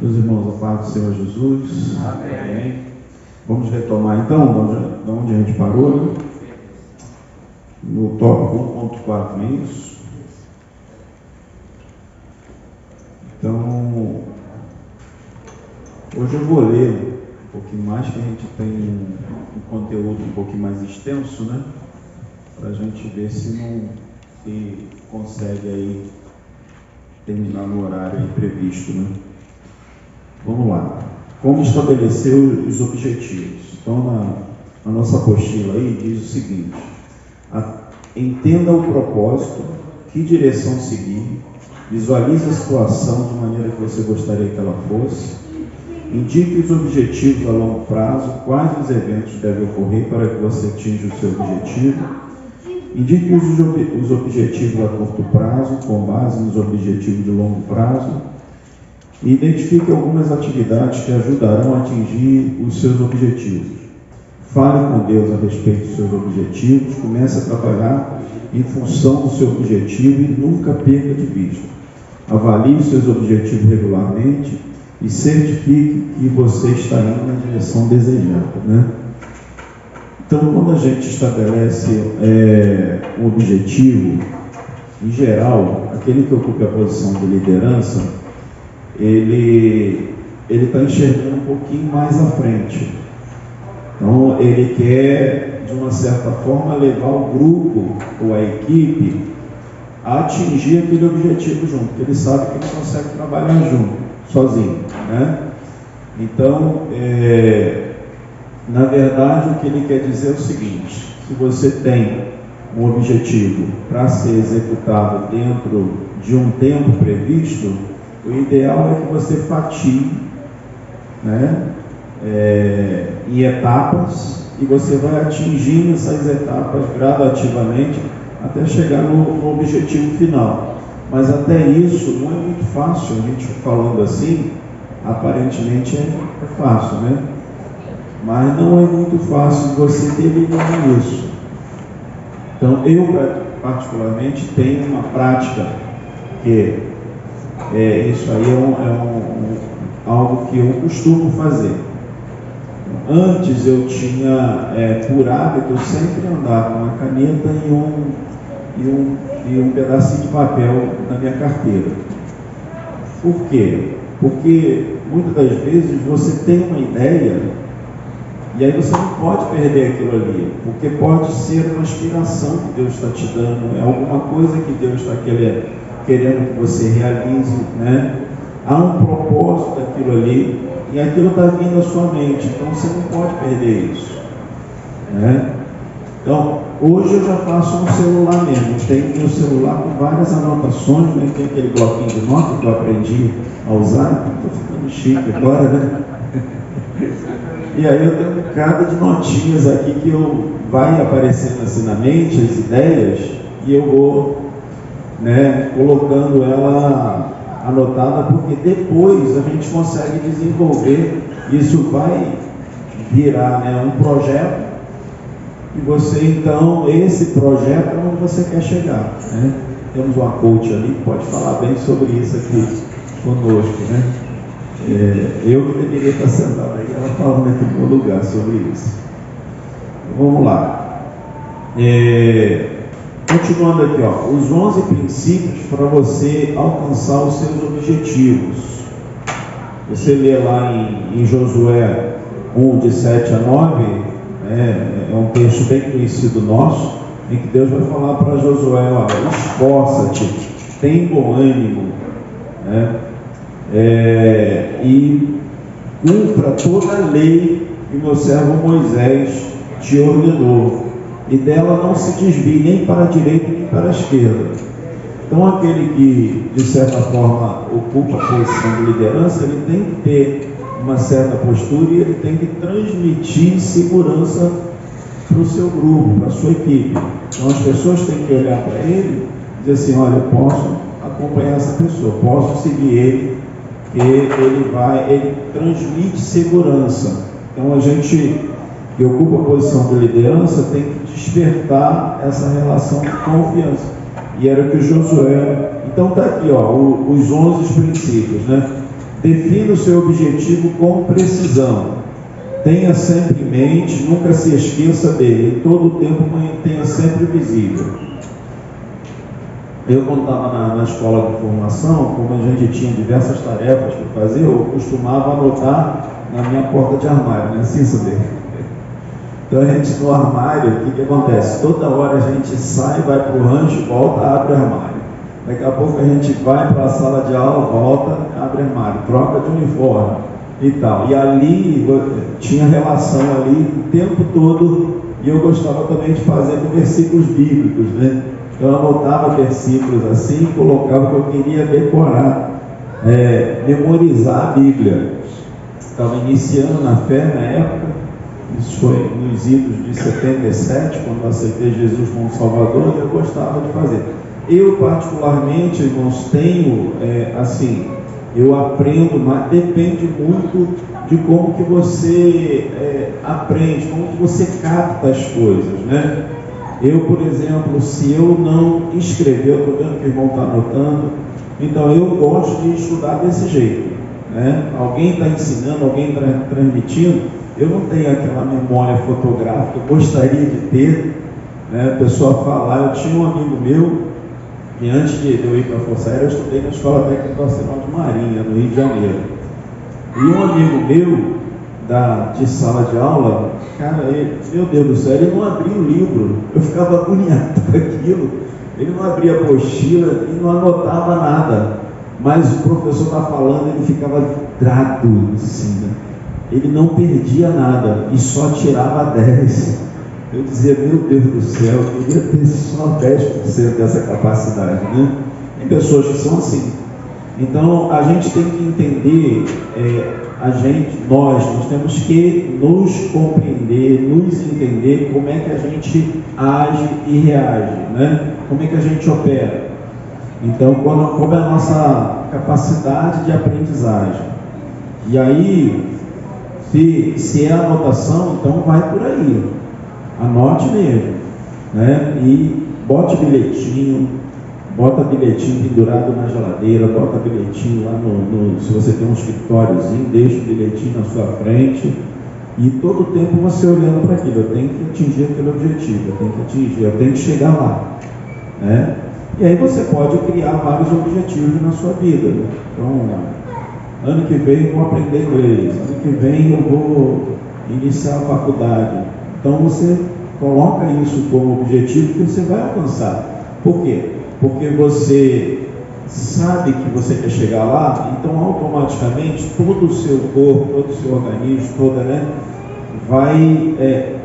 Meus irmãos, a paz do Senhor Jesus. Amém. Vamos retomar então, de onde a gente parou, né? No tópico 1.4, não é isso? Então, hoje eu vou ler um pouquinho mais, que a gente tem um conteúdo um pouquinho mais extenso, né? Para a gente ver se consegue aí terminar no horário aí previsto, né? Vamos lá. Como estabelecer os objetivos? Então, na nossa apostila aí diz o seguinte: entenda o propósito, que direção seguir, visualize a situação de maneira que você gostaria que ela fosse, indique os objetivos a longo prazo, quais os eventos devem ocorrer para que você atinja o seu objetivo, indique os objetivos a curto prazo, com base nos objetivos de longo prazo, e identifique algumas atividades que ajudarão a atingir os seus objetivos. Fale com Deus a respeito dos seus objetivos, comece a trabalhar em função do seu objetivo e nunca perca de vista. Avalie os seus objetivos regularmente e certifique que você está indo na direção desejada, né? Então, quando a gente estabelece um objetivo, em geral, aquele que ocupa a posição de liderança, ele está enxergando um pouquinho mais à frente. Então, ele quer, de uma certa forma, levar o grupo ou a equipe a atingir aquele objetivo junto, porque ele sabe que não consegue trabalhar junto, sozinho, né? Então, na verdade, o que ele quer dizer é o seguinte: se você tem um objetivo para ser executado dentro de um tempo previsto, o ideal é que você fatie, né, em etapas, e você vai atingindo essas etapas gradativamente até chegar no objetivo final. Mas até isso não é muito fácil. A gente falando assim, aparentemente é fácil, né? Mas não é muito fácil você delinear isso. Então, eu particularmente tenho uma prática que isso aí algo que eu costumo fazer. Antes eu tinha por hábito sempre andar com uma caneta e um pedacinho de papel na minha carteira. Por quê? Porque muitas das vezes você tem uma ideia e aí você não pode perder aquilo ali, porque pode ser uma inspiração que Deus está te dando, é alguma coisa que Deus está querendo que você realize, né? Há um propósito daquilo ali e aquilo está vindo à sua mente, então você não pode perder isso, né? Então, hoje eu já faço no celular mesmo. Eu tenho meu celular com várias anotações, né? Tem aquele bloquinho de nota que eu aprendi a usar, estou ficando chique agora, né? E aí eu tenho um bocado de notinhas aqui que vai aparecendo assim na mente, as ideias, e eu vou, né, colocando ela anotada, porque depois a gente consegue desenvolver, isso vai virar, né, um projeto, e você então, esse projeto é onde você quer chegar, né? Temos uma coach ali que pode falar bem sobre isso aqui conosco, né? Eu que deveria estar sentado aí, ela falando aqui no meu lugar sobre isso. Vamos lá. Continuando aqui, ó, os 11 princípios para você alcançar os seus objetivos. Você lê lá em Josué 1, de 7 a 9, é um texto bem conhecido nosso, em que Deus vai falar para Josué: esforça-te, tem bom ânimo, né? E cumpra toda a lei que meu servo Moisés te ordenou, e dela não se desvie nem para a direita nem para a esquerda. Então, aquele que, de certa forma, ocupa a posição de liderança, ele tem que ter uma certa postura e ele tem que transmitir segurança para o seu grupo, para a sua equipe. Então, as pessoas têm que olhar para ele e dizer assim: olha, eu posso acompanhar essa pessoa, posso seguir ele, que ele transmite segurança. Então, a gente que ocupa a posição de liderança tem que despertar essa relação de confiança. E era o que o Josué... Então está aqui, ó, os 11 princípios, né? Defina o seu objetivo com precisão. Tenha sempre em mente, nunca se esqueça dele. Em todo o tempo mantenha sempre visível. Eu, quando estava na escola de formação, como a gente tinha diversas tarefas para fazer, eu costumava anotar na minha porta de armário, né? Assim, saber. Então a gente no armário, o que acontece? Toda hora a gente sai, vai para o rancho, volta, abre o armário. Daqui a pouco a gente vai para a sala de aula, volta, abre o armário, troca de uniforme e tal. E ali tinha relação ali o tempo todo, e eu gostava também de fazer com versículos bíblicos, né? Eu anotava versículos assim, colocava que eu queria decorar, memorizar a Bíblia. Estava iniciando na fé na época, isso foi nos idos de 77, quando eu aceitei Jesus como Salvador, e eu gostava de fazer. Eu particularmente, irmãos, tenho, eu aprendo, mas depende muito de como que você aprende, como que você capta as coisas, né? Eu, por exemplo, se eu não escrever, eu estou vendo que o irmão está anotando, então eu gosto de estudar desse jeito, né? Alguém está ensinando, alguém está transmitindo, eu não tenho aquela memória fotográfica, eu gostaria de ter, né? A pessoa falar, eu tinha um amigo meu, que antes de eu ir para a Força Aérea, eu estudei na Escola Técnica Nacional de Marinha, no Rio de Janeiro. E um amigo meu, de sala de aula, cara, meu Deus do céu, ele não abria o livro, eu ficava agoniado com aquilo, ele não abria a apostila e não anotava nada, mas o professor está falando, ele ficava vidrado em cima, ele não perdia nada e só tirava 10. Eu dizia, meu Deus do céu, eu queria ter só 10% dessa capacidade, né? Tem pessoas que são assim. Então, a gente tem que entender, nós temos que nos compreender, nos entender como é que a gente age e reage, né? Como é que a gente opera. Então, como é a nossa capacidade de aprendizagem. E aí, se é anotação, então vai por aí. Anote mesmo, né? E bota bilhetinho pendurado na geladeira, bota bilhetinho lá se você tem um escritóriozinho, deixa o bilhetinho na sua frente, e todo o tempo você olhando para aquilo, eu tenho que atingir aquele objetivo, eu tenho que chegar lá, né? E aí você pode criar vários objetivos na sua vida, né? Então, ano que vem eu vou aprender inglês, ano que vem eu vou iniciar a faculdade. Então você coloca isso como objetivo que você vai alcançar. Por quê? Porque você sabe que você quer chegar lá, então automaticamente todo o seu corpo, todo o seu organismo, vai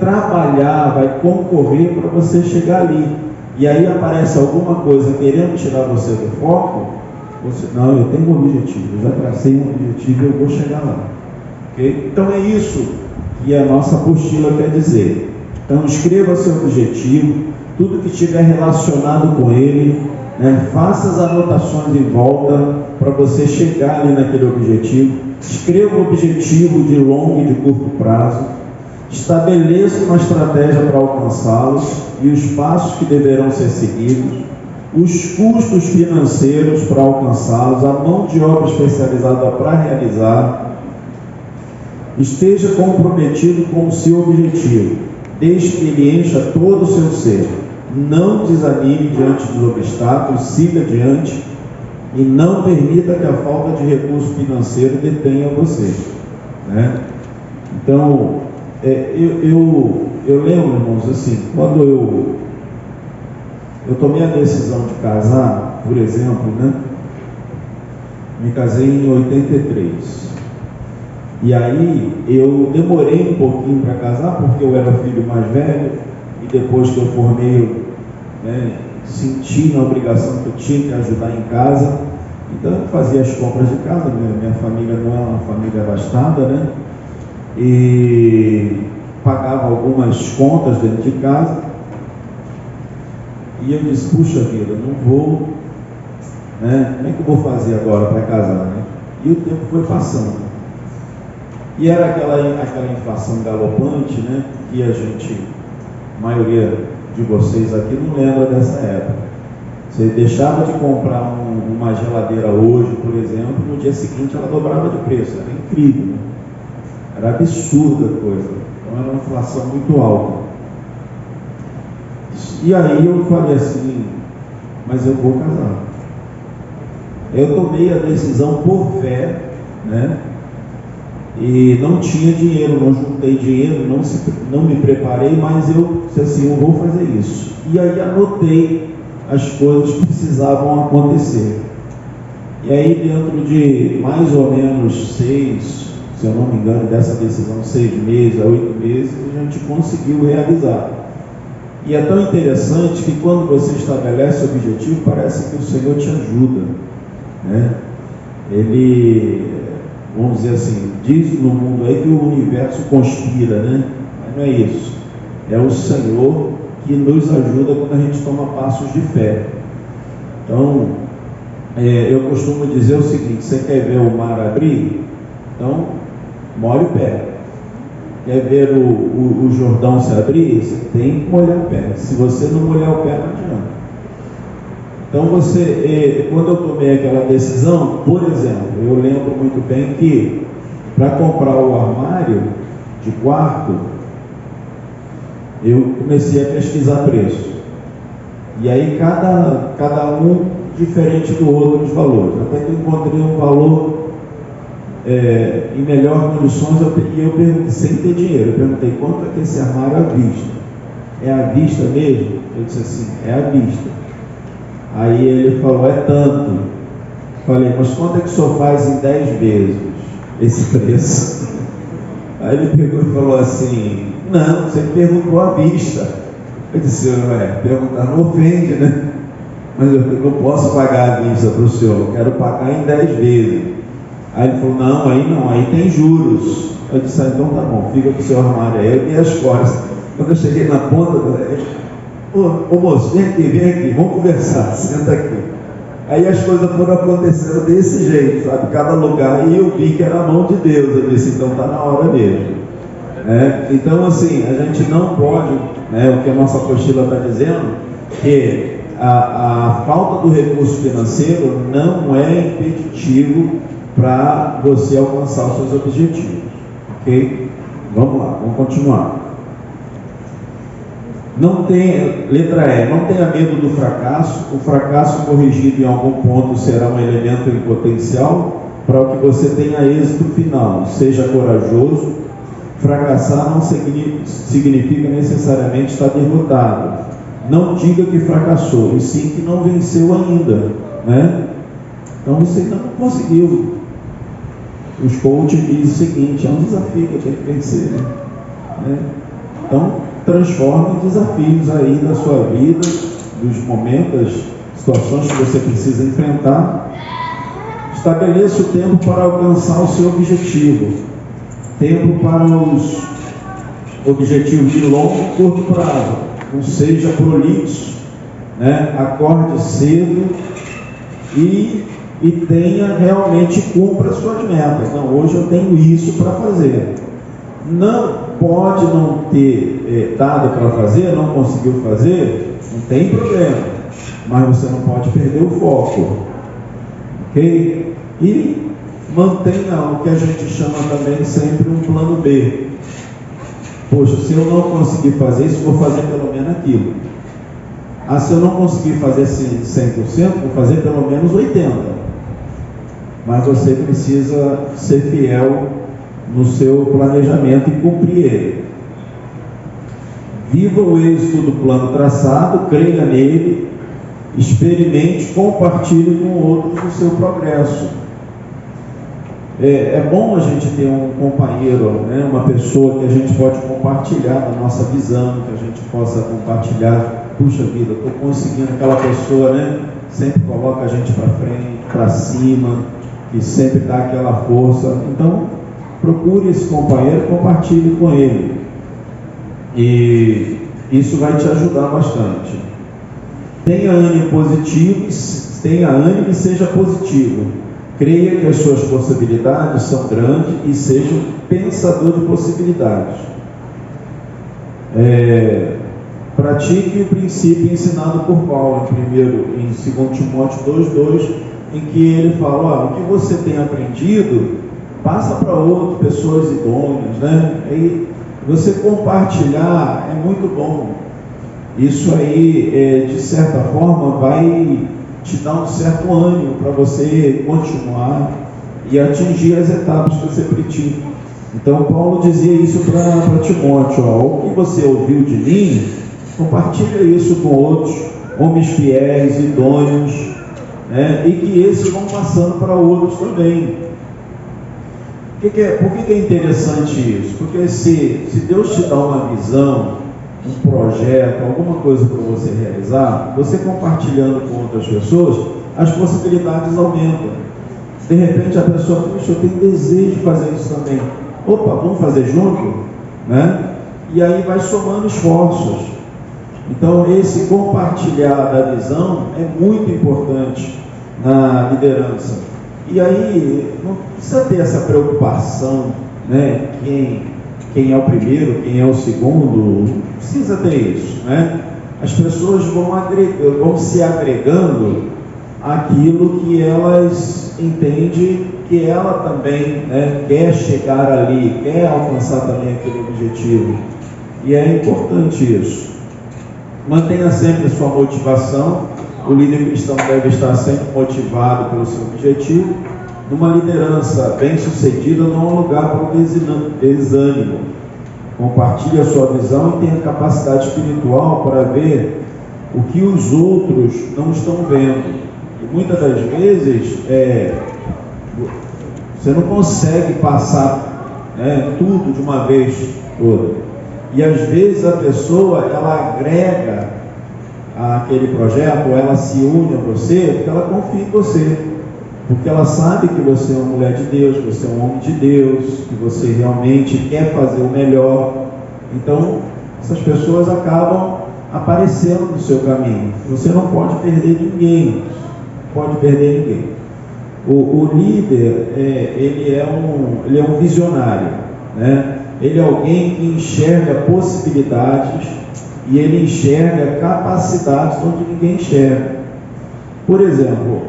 trabalhar, vai concorrer para você chegar ali. E aí aparece alguma coisa querendo tirar você do foco, não, eu tenho um objetivo, eu já tracei um objetivo, eu vou chegar lá. Okay? Então é isso que a nossa apostila quer dizer. Então escreva seu objetivo, tudo que estiver relacionado com ele, né? Faça as anotações em volta para você chegar ali naquele objetivo. Escreva o objetivo de longo e de curto prazo, estabeleça uma estratégia para alcançá-los e os passos que deverão ser seguidos, os custos financeiros para alcançá-los, a mão de obra especializada para realizar. Esteja comprometido com o seu objetivo, deixe que ele encha todo o seu ser. Não desanime diante dos obstáculos, siga adiante e não permita que a falta de recurso financeiro detenha você, né? Então, eu lembro, irmãos, assim, quando eu tomei a decisão de casar, por exemplo, né? Me casei em 83. E aí eu demorei um pouquinho para casar, porque eu era o filho mais velho, e depois que eu formei, senti na obrigação que eu tinha que ajudar em casa. Então eu fazia as compras de casa, minha família não é uma família abastada, né? E pagava algumas contas dentro de casa. E eu disse, puxa vida, não vou, né? Como é que eu vou fazer agora para casar, né? E o tempo foi passando. E era aquela inflação galopante, né? Que a maioria de vocês aqui não lembra dessa época. Você deixava de comprar uma geladeira hoje, por exemplo, no dia seguinte ela dobrava de preço. Era incrível, né? Era absurda a coisa. Então era uma inflação muito alta. E aí eu falei assim, mas eu vou casar. Eu tomei a decisão por fé, né? E não tinha dinheiro, não juntei dinheiro, não me preparei, mas eu disse assim, eu vou fazer isso. E aí anotei as coisas que precisavam acontecer. E aí dentro de mais ou menos 6, se eu não me engano, dessa decisão, 6 meses a 8 meses, a gente conseguiu realizar. E é tão interessante que quando você estabelece o objetivo, parece que o Senhor te ajuda, né? Ele, vamos dizer assim, diz no mundo aí que o universo conspira, né? Mas não é isso. É o Senhor que nos ajuda quando a gente toma passos de fé. Então, eu costumo dizer o seguinte: você quer ver o mar abrir? Então, molhe o pé. Quer ver o Jordão se abrir? Você tem que molhar o pé. Se você não molhar o pé, não adianta. Então quando eu tomei aquela decisão, por exemplo, eu lembro muito bem que para comprar o armário de quarto, eu comecei a pesquisar preço. E aí cada um diferente do outro os valores. Até que eu encontrei um valor em melhor condições, e eu perguntei, sem ter dinheiro, eu perguntei quanto é que esse armário é à vista. É à vista mesmo? Eu disse assim, é à vista. Aí ele falou, é tanto. Falei, mas quanto é que o senhor faz em 10 vezes esse preço? Aí ele pegou e falou assim, não, você perguntou à vista. Eu disse, perguntar não ofende, né? Mas eu não posso pagar à vista para o senhor, eu quero pagar em 10 vezes. Aí ele falou, não, aí tem juros. Eu disse, então tá bom, fica com o seu armário aí. Eu dei as costas. Quando eu cheguei na ponta, ô moço, vem aqui, vamos conversar, senta aqui. Aí as coisas foram acontecendo desse jeito, sabe, cada lugar, e eu vi que era a mão de Deus. Eu disse, então está na hora mesmo. Então assim, a gente não pode, o que a nossa apostila está dizendo, que a falta do recurso financeiro não é impeditivo para você alcançar os seus objetivos, ok? Vamos lá, vamos continuar. Letra E, não tenha medo do fracasso. O fracasso corrigido em algum ponto será um elemento em potencial para o que você tenha êxito final. Seja corajoso. Fracassar não significa necessariamente estar derrotado. Não diga que fracassou, e sim que não venceu ainda, né? Então você ainda não conseguiu. Os coaches dizem o seguinte, é um desafio que eu tenho que vencer, né? Então, transforme desafios aí da sua vida, dos momentos, das situações que você precisa enfrentar. Estabeleça o tempo para alcançar o seu objetivo. Tempo para os objetivos de longo e curto prazo. Não seja prolixo, né? Acorde cedo e realmente cumpra as suas metas. Não, hoje eu tenho isso para fazer. Não pode não ter dado para fazer, não conseguiu fazer, não tem problema, mas você não pode perder o foco, ok? E mantenha o que a gente chama também sempre um plano B. Poxa, se eu não conseguir fazer isso, vou fazer pelo menos aquilo. Se eu não conseguir fazer 100%, vou fazer pelo menos 80%. Mas você precisa ser fiel no seu planejamento e cumprir ele. Viva o êxito do plano traçado, creia nele, experimente, compartilhe com outros o seu progresso. É bom a gente ter um companheiro, né, uma pessoa que a gente pode compartilhar da nossa visão, que a gente possa compartilhar. Puxa vida, estou conseguindo. Aquela pessoa, né, sempre coloca a gente para frente, para cima, e sempre dá aquela força. Então, procure esse companheiro, compartilhe com ele. E isso vai te ajudar bastante. Tenha ânimo positivo, tenha ânimo e seja positivo. Creia que as suas possibilidades são grandes e seja um pensador de possibilidades. pratique o princípio ensinado por Paulo em 2 Timóteo 2,2, em que ele fala: o que você tem aprendido, passa para outras pessoas idôneas, né? E você compartilhar é muito bom. Isso aí, de certa forma, vai te dar um certo ânimo para você continuar e atingir as etapas que você precisa. Então Paulo dizia isso para Timóteo: o que você ouviu de mim, compartilha isso com outros homens fiéis, idôneos, né? E que esses vão passando para outros também. Por que é interessante isso? Porque se Deus te dá uma visão, um projeto, alguma coisa para você realizar, você compartilhando com outras pessoas, as possibilidades aumentam. De repente a pessoa: puxa, eu tenho desejo de fazer isso também. Opa, vamos fazer junto? Né? E aí vai somando esforços. Então esse compartilhar da visão é muito importante na liderança. E aí não precisa ter essa preocupação, né? Quem é o primeiro, quem é o segundo, não precisa ter isso, né? As pessoas vão se agregando àquilo que elas entendem que ela também, né, quer chegar ali, quer alcançar também aquele objetivo. E é importante isso. Mantenha sempre a sua motivação. O líder cristão deve estar sempre motivado pelo seu objetivo. Numa liderança bem sucedida, não há lugar para o desânimo. Compartilhe a sua visão e tenha capacidade espiritual para ver o que os outros não estão vendo. E muitas das vezes você não consegue passar, né, tudo de uma vez toda. E às vezes a pessoa, ela agrega aquele projeto, ou ela se une a você, porque ela confia em você, porque ela sabe que você é uma mulher de Deus, que você é um homem de Deus, que você realmente quer fazer o melhor. Então essas pessoas acabam aparecendo no seu caminho. Você não pode perder ninguém, O líder, ele é um visionário, né? Ele é alguém que enxerga possibilidades e ele enxerga capacidades onde ninguém enxerga. Por exemplo,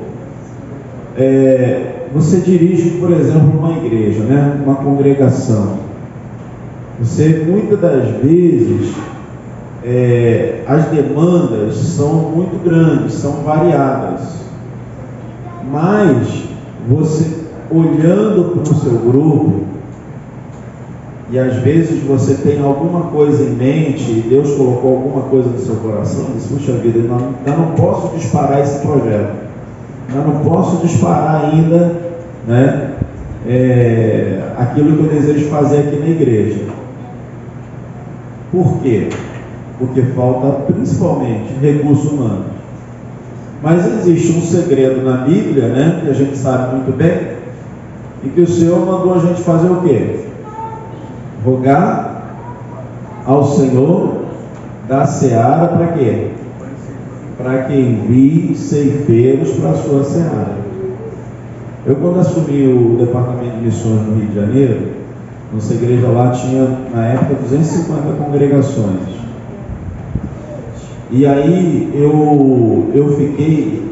você dirige, por exemplo, uma igreja, né? Uma congregação. Você, muitas das vezes, as demandas são muito grandes, são variadas. Mas você, olhando para o seu grupo, e às vezes você tem alguma coisa em mente, e Deus colocou alguma coisa no seu coração, e diz: puxa vida, eu não posso disparar esse projeto, eu não posso disparar ainda, né, aquilo que eu desejo fazer aqui na igreja. Por quê? Porque falta principalmente recurso humano. Mas existe um segredo na Bíblia, né, que a gente sabe muito bem, e que o Senhor mandou a gente fazer o quê? Rogar ao Senhor da seara para quê? Para que envie ceifeiros para a sua seara. Eu, quando assumi o departamento de missões no Rio de Janeiro, nossa igreja lá tinha, na época, 250 congregações. E aí eu fiquei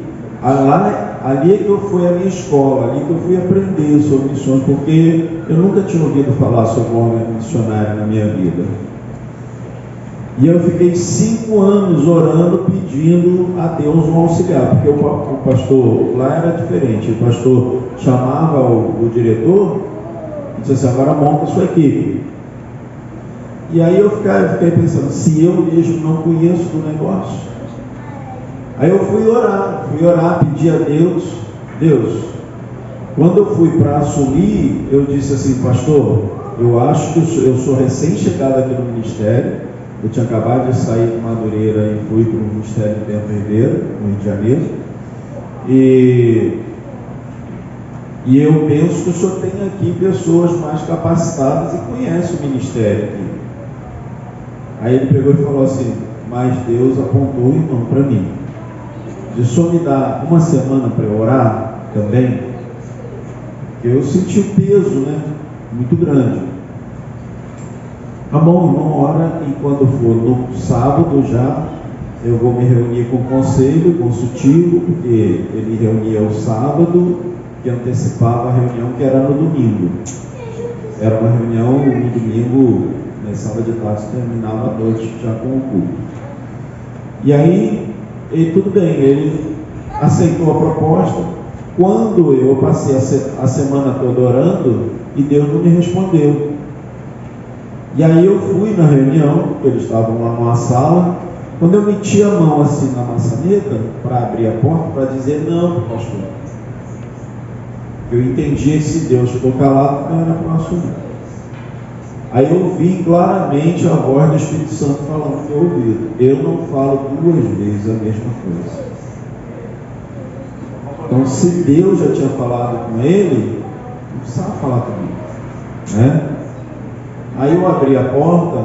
ali é que foi a minha escola, ali que eu fui aprender sobre missões, porque eu nunca tinha ouvido falar sobre o homem missionário na minha vida. E eu fiquei 5 anos orando, pedindo a Deus um auxiliar, porque o pastor lá era diferente. O pastor chamava o diretor e disse assim: agora monta a sua equipe. E aí eu fiquei pensando: se eu mesmo não conheço do negócio. Aí eu fui orar, pedi a Deus, quando eu fui para assumir, eu disse assim: pastor, eu acho que eu sou recém-chegado aqui no ministério, eu tinha acabado de sair de Madureira e fui para o Ministério de Bento Ribeiro, no Rio de Janeiro, e eu penso que o senhor tem aqui pessoas mais capacitadas e conhece o ministério aqui. Aí ele pegou e falou assim: mas Deus apontou o irmão para mim. O senhor me dá uma semana para eu orar também? Eu senti o peso, né, muito grande. Tá bom, irmão, ora, e quando for no sábado já, eu vou me reunir com o conselho consultivo, porque ele reunia o sábado, que antecipava a reunião que era no domingo. Era uma reunião no domingo, sábado de tarde, terminava à noite já com o culto. E aí, tudo bem, ele aceitou a proposta. Quando eu passei a semana toda orando, e Deus não me respondeu. E aí eu fui na reunião, eles estavam lá numa sala. Quando eu meti a mão assim na maçaneta para abrir a porta, para dizer não, pastor, eu entendi esse Deus, ficou calado, não era para o assunto. Aí eu ouvi claramente a voz do Espírito Santo falando no meu ouvido: eu não falo duas vezes a mesma coisa. Então, se Deus já tinha falado com ele, não precisava falar comigo, né? Aí eu abri a porta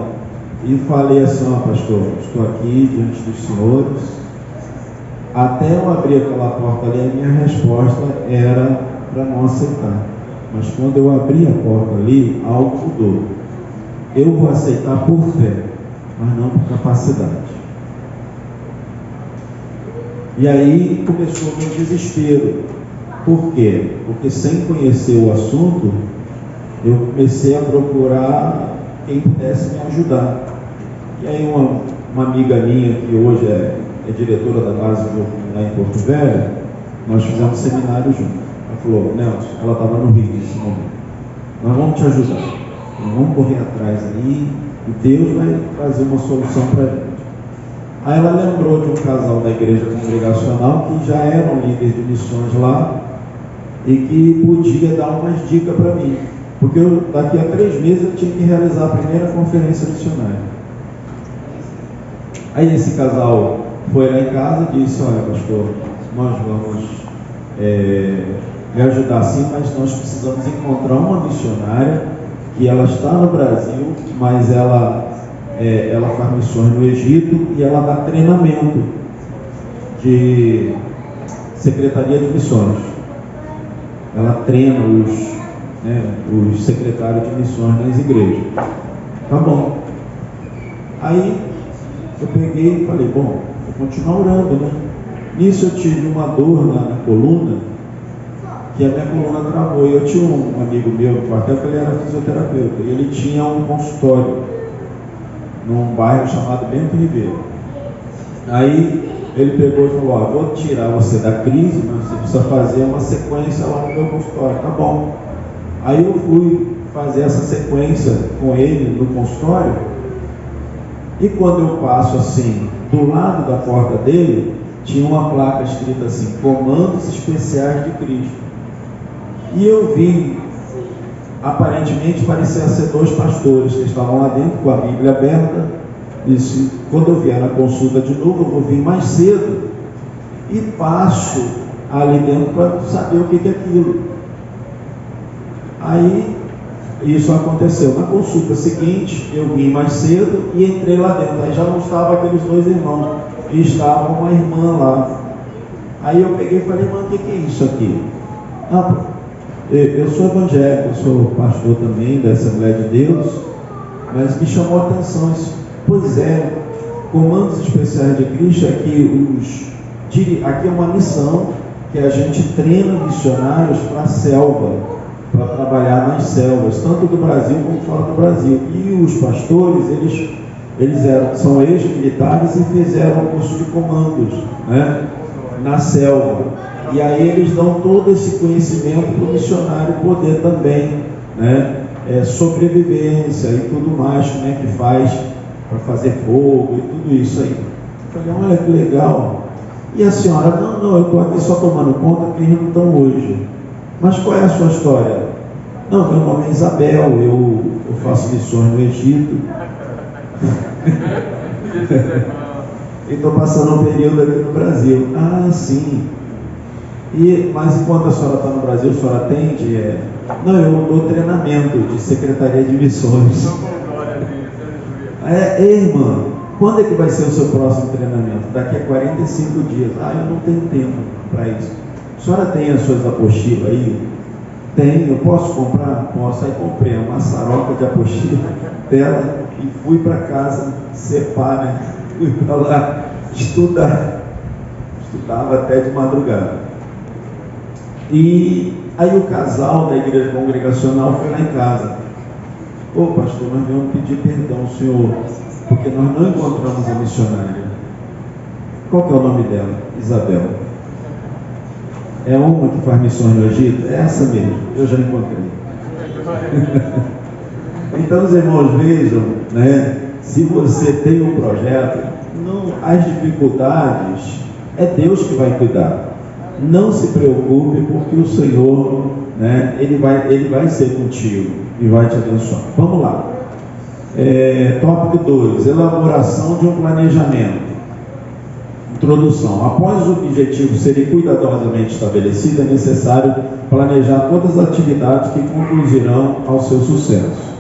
e falei assim: ó, pastor, estou aqui diante dos senhores. Até eu abrir aquela porta ali, a minha resposta era para não aceitar. Mas quando eu abri a porta ali, algo mudou. Eu vou aceitar por fé, mas não por capacidade. E aí começou o meu desespero. Por quê? Porque sem conhecer o assunto, eu comecei a procurar quem pudesse me ajudar. E aí uma amiga minha, que hoje é diretora da base lá em Porto Velho, nós fizemos um seminário juntos. Ela falou: Nelson, ela estava no Rio nesse momento, nós vamos te ajudar, nós vamos correr atrás aí, e Deus vai trazer uma solução para a gente. Aí ela lembrou de um casal da igreja congregacional que já eram líderes de missões lá e que podia dar umas dicas para mim, porque daqui a 3 meses eu tinha que realizar a primeira conferência missionária. Aí esse casal foi lá em casa e disse: olha, pastor, nós vamos me ajudar sim, mas nós precisamos encontrar uma missionária que ela está no Brasil, mas ela faz missões no Egito e ela dá treinamento de Secretaria de Missões. Ela treina os secretários de missões nas igrejas. Tá bom. Aí eu peguei e falei: bom, vou continuar orando, né? Nisso eu tive uma dor na coluna, que a minha coluna travou. E eu tinha um amigo meu no quartel que ele era fisioterapeuta, e ele tinha um consultório num bairro chamado Bento Ribeiro. Aí ele pegou e falou: ó, vou tirar você da crise, mas você precisa fazer uma sequência lá no meu consultório. Tá bom. Aí eu fui fazer essa sequência com ele no consultório, e quando eu passo assim, do lado da porta dele, tinha uma placa escrita assim: Comandos Especiais de Cristo. E eu vi, aparentemente parecia ser 2 pastores que estavam lá dentro com a Bíblia aberta. Disse: quando eu vier na consulta de novo, eu vou vir mais cedo e passo ali dentro para saber o que é aquilo. Aí isso aconteceu. Na consulta seguinte, eu vim mais cedo e entrei lá dentro. Aí já não estavam aqueles 2 irmãos, e estava uma irmã lá. Aí eu peguei e falei: irmã, o que é isso aqui? Eu sou evangélico, eu sou pastor também da Assembleia de Deus, mas me chamou a atenção isso. Pois é, Comandos Especiais de Cristo, aqui é uma missão que a gente treina missionários para a selva, para trabalhar nas selvas, tanto do Brasil como fora do Brasil. E os pastores, eles são ex-militares e fizeram curso de comandos, né, na selva. E aí eles dão todo esse conhecimento para o missionário poder também, né, sobrevivência e tudo mais, como é que faz para fazer fogo e tudo isso aí. Eu falei: olha que legal. E a senhora: não, eu estou aqui só tomando conta porque eles não estão hoje. Mas qual é a sua história? Não, meu nome é Isabel, eu faço missões no Egito. E estou passando um período aqui no Brasil. Ah, sim. Mas enquanto a senhora está no Brasil, a senhora atende? Não, eu dou treinamento de Secretaria de Missões. Irmã, quando é que vai ser o seu próximo treinamento? Daqui a 45 dias. Eu não tenho tempo para isso. A senhora tem as suas apostilas aí? Tem, eu posso comprar? Posso. Aí comprei uma maçaroca de apostila dela e fui para casa cepar, né? Fui para lá estudar. Estudava até de madrugada. E aí o casal da igreja congregacional foi lá em casa. Ô pastor, nós viemos pedir perdão ao senhor, porque nós não encontramos a missionária. Qual que é o nome dela? Isabel. É uma que faz missões no Egito? É essa mesmo, eu já encontrei. Então os irmãos vejam, né? Se você tem um projeto, não, as dificuldades é Deus que vai cuidar. Não se preocupe, porque o Senhor, né, ele vai ser contigo e vai te abençoar. Vamos lá. Tópico 2, elaboração de um planejamento. Introdução. Após os objetivos serem cuidadosamente estabelecidos, é necessário planejar todas as atividades que conduzirão ao seu sucesso.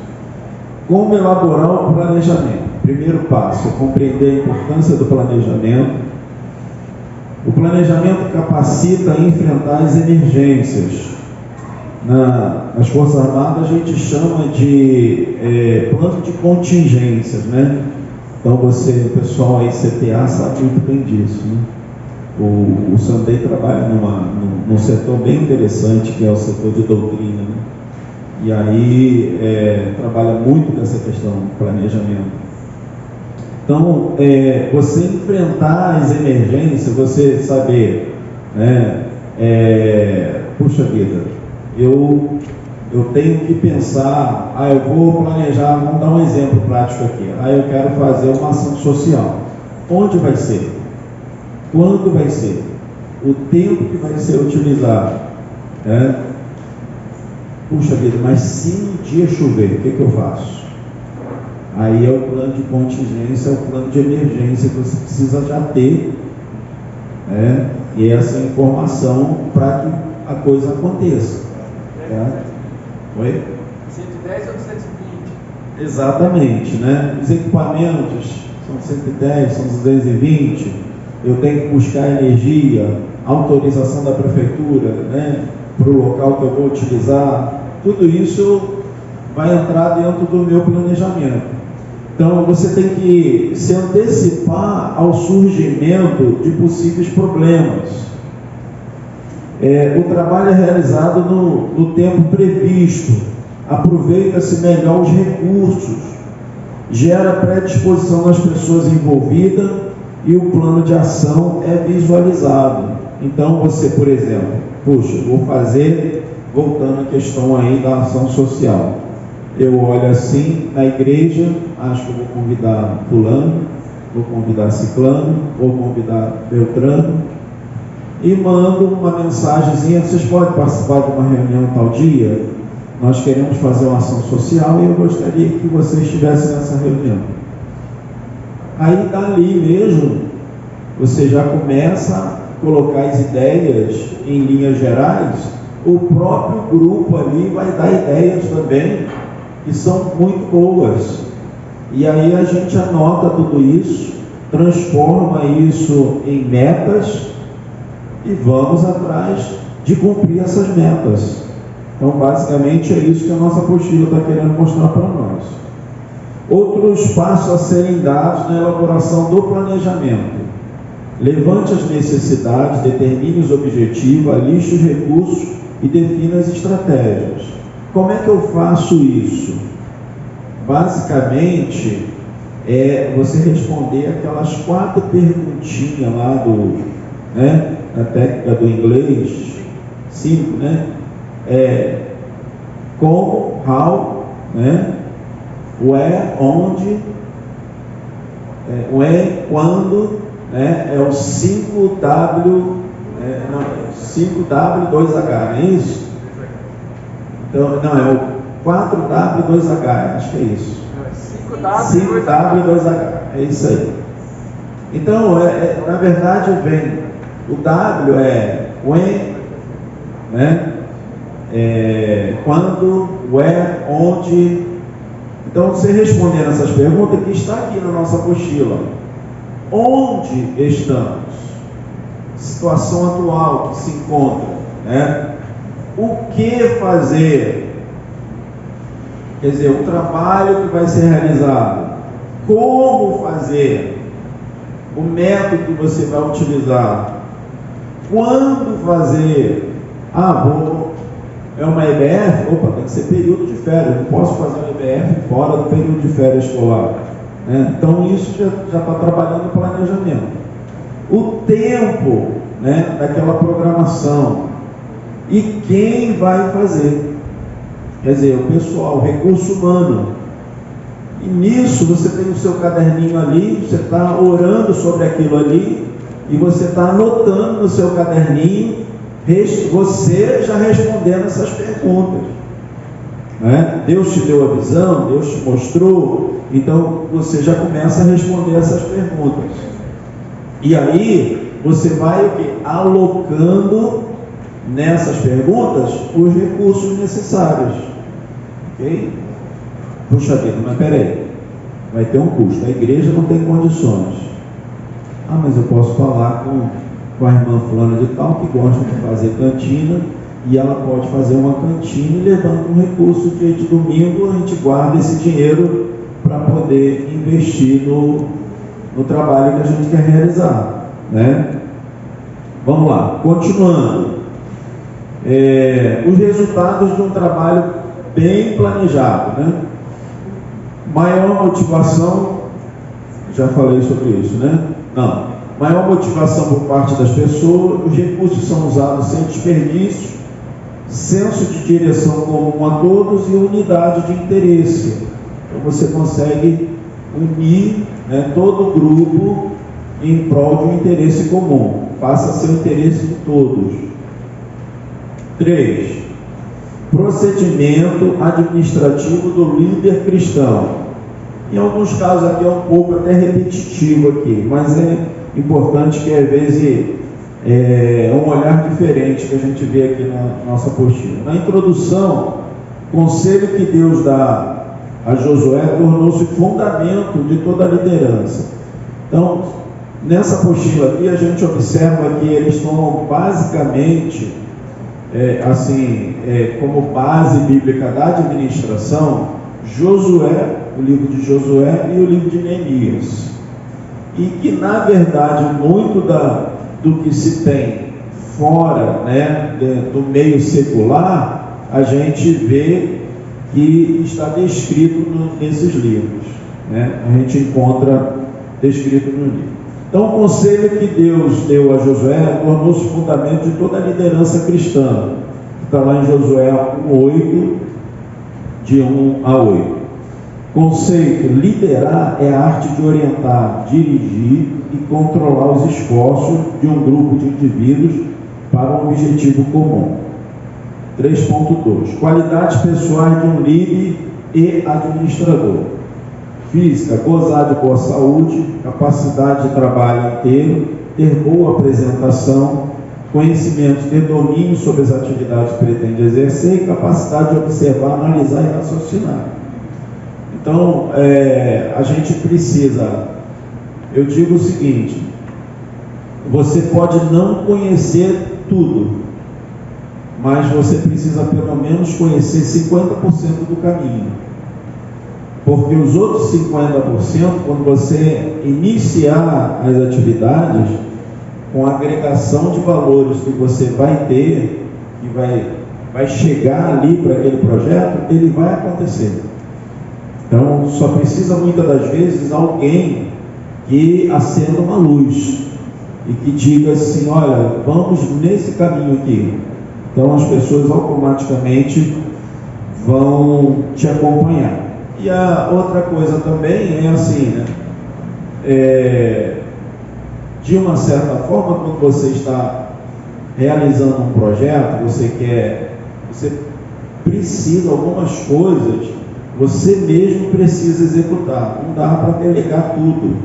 Como elaborar um planejamento? Primeiro passo é compreender a importância do planejamento. O planejamento capacita a enfrentar as emergências. Nas Forças Armadas a gente chama de plano de contingências, né? Então o pessoal aí CTA sabe muito bem disso, né? O Sandei trabalha num setor bem interessante, que é o setor de doutrina, né? E aí trabalha muito com essa questão do planejamento. Então, você enfrentar as emergências, você saber, né? Puxa vida, eu tenho que pensar, eu vou planejar, vamos dar um exemplo prático aqui, eu quero fazer uma ação social. Onde vai ser? Quando vai ser? O tempo que vai ser utilizado, né? Puxa vida, mas se um dia chover, o que eu faço? Aí é o plano de contingência, é o plano de emergência que você precisa já ter, né? E essa informação para que a coisa aconteça. Oi? 110 ou 220? Exatamente, né? Os equipamentos são 110, são 220. Eu tenho que buscar energia, autorização da prefeitura, né? Para o local que eu vou utilizar. Tudo isso vai entrar dentro do meu planejamento. Então você tem que se antecipar ao surgimento de possíveis problemas. O trabalho é realizado no tempo previsto, aproveita-se melhor os recursos, gera predisposição das pessoas envolvidas e o plano de ação é visualizado. Então você, por exemplo, vou fazer, voltando à questão aí da ação social. Eu olho assim na igreja, acho que eu vou convidar fulano, vou convidar ciclano, vou convidar Beltrano, e mando uma mensagenzinha: vocês podem participar de uma reunião tal dia? Nós queremos fazer uma ação social e eu gostaria que vocês estivessem nessa reunião. Aí dali mesmo, você já começa a colocar as ideias em linhas gerais. O próprio grupo ali vai dar ideias também, que são muito boas. E aí a gente anota tudo isso, transforma isso em metas e vamos atrás de cumprir essas metas. Então, basicamente, é isso que a nossa apostila está querendo mostrar para nós. Outros passos a serem dados na elaboração do planejamento. Levante as necessidades, determine os objetivos, aliste os recursos e defina as estratégias. Como é que eu faço isso? Basicamente, é você responder aquelas 4 perguntinhas lá da técnica do inglês, 5, né? Como, how, né? Where, onde, when, quando, né? É o 5W, 5W, 2H, não é isso? Então, não, é o 4W, 2H, acho que é isso. 5W, 2H, é isso aí. Então, na verdade, vem, o W é when, né? Quando, where, onde. Então, você respondendo essas perguntas, que está aqui na nossa apostila. Onde estamos? Situação atual que se encontra, né? O que fazer? Quer dizer, o trabalho que vai ser realizado. como fazer, o método que você vai utilizar, quando fazer. É uma EBF? Opa, tem que ser período de férias, não posso fazer uma EBF fora do período de férias escolar. Então isso já está trabalhando o planejamento. O tempo, daquela programação e quem vai fazer. Quer dizer, o pessoal, o recurso humano. E nisso você tem o seu caderninho ali, você está orando sobre aquilo ali e você está anotando no seu caderninho, você já respondendo essas perguntas. Deus te deu a visão, Deus te mostrou, então você já começa a responder essas perguntas. E aí você vai alocando nessas perguntas os recursos necessários. Ok? Puxa vida, mas peraí, vai ter um custo, a igreja não tem condições. Mas eu posso falar com a irmã fulana de tal, que gosta de fazer cantina, e ela pode fazer uma cantina e levando um recurso dia de domingo, a gente guarda esse dinheiro para poder investir no trabalho que a gente quer realizar, Vamos lá, continuando. Os resultados de um trabalho bem planejado, Maior motivação, já falei sobre isso, maior motivação por parte das pessoas, os recursos são usados sem desperdício, senso de direção comum a todos e unidade de interesse. Então você consegue unir todo o grupo em prol de um interesse comum, faça ser o interesse de todos. 3. Procedimento administrativo do líder cristão. Em alguns casos aqui é um pouco até repetitivo aqui, mas é importante que às vezes é um olhar diferente que a gente vê aqui na nossa apostila. Na introdução, o conselho que Deus dá a Josué tornou-se fundamento de toda a liderança. Então, nessa apostila aqui a gente observa que eles tomam basicamente como base bíblica da administração, Josué, o livro de Josué e o livro de Neemias. E que, na verdade, muito do que se tem fora do meio secular, a gente vê que está descrito nesses livros. A gente encontra descrito no livro. Então, o conselho que Deus deu a Josué tornou-se fundamento de toda a liderança cristã. Está lá em Josué 1:8, de 1 a 8. Conceito: liderar é a arte de orientar, dirigir e controlar os esforços de um grupo de indivíduos para um objetivo comum. 3.2. Qualidades pessoais de um líder e administrador. Física: gozar de boa saúde, capacidade de trabalho inteiro, ter boa apresentação, conhecimento, ter domínio sobre as atividades que pretende exercer e capacidade de observar, analisar e raciocinar. Então, a gente precisa, eu digo o seguinte: você pode não conhecer tudo, mas você precisa pelo menos conhecer 50% do caminho. Porque os outros 50%, quando você iniciar as atividades, com a agregação de valores que você vai ter, que vai chegar ali para aquele projeto, ele vai acontecer. Então, só precisa muitas das vezes alguém que acenda uma luz e que diga assim: olha, vamos nesse caminho aqui. Então, as pessoas automaticamente vão te acompanhar. E a outra coisa também é assim, de uma certa forma, quando você está realizando um projeto, você precisa, algumas coisas, você mesmo precisa executar, não dá para delegar tudo,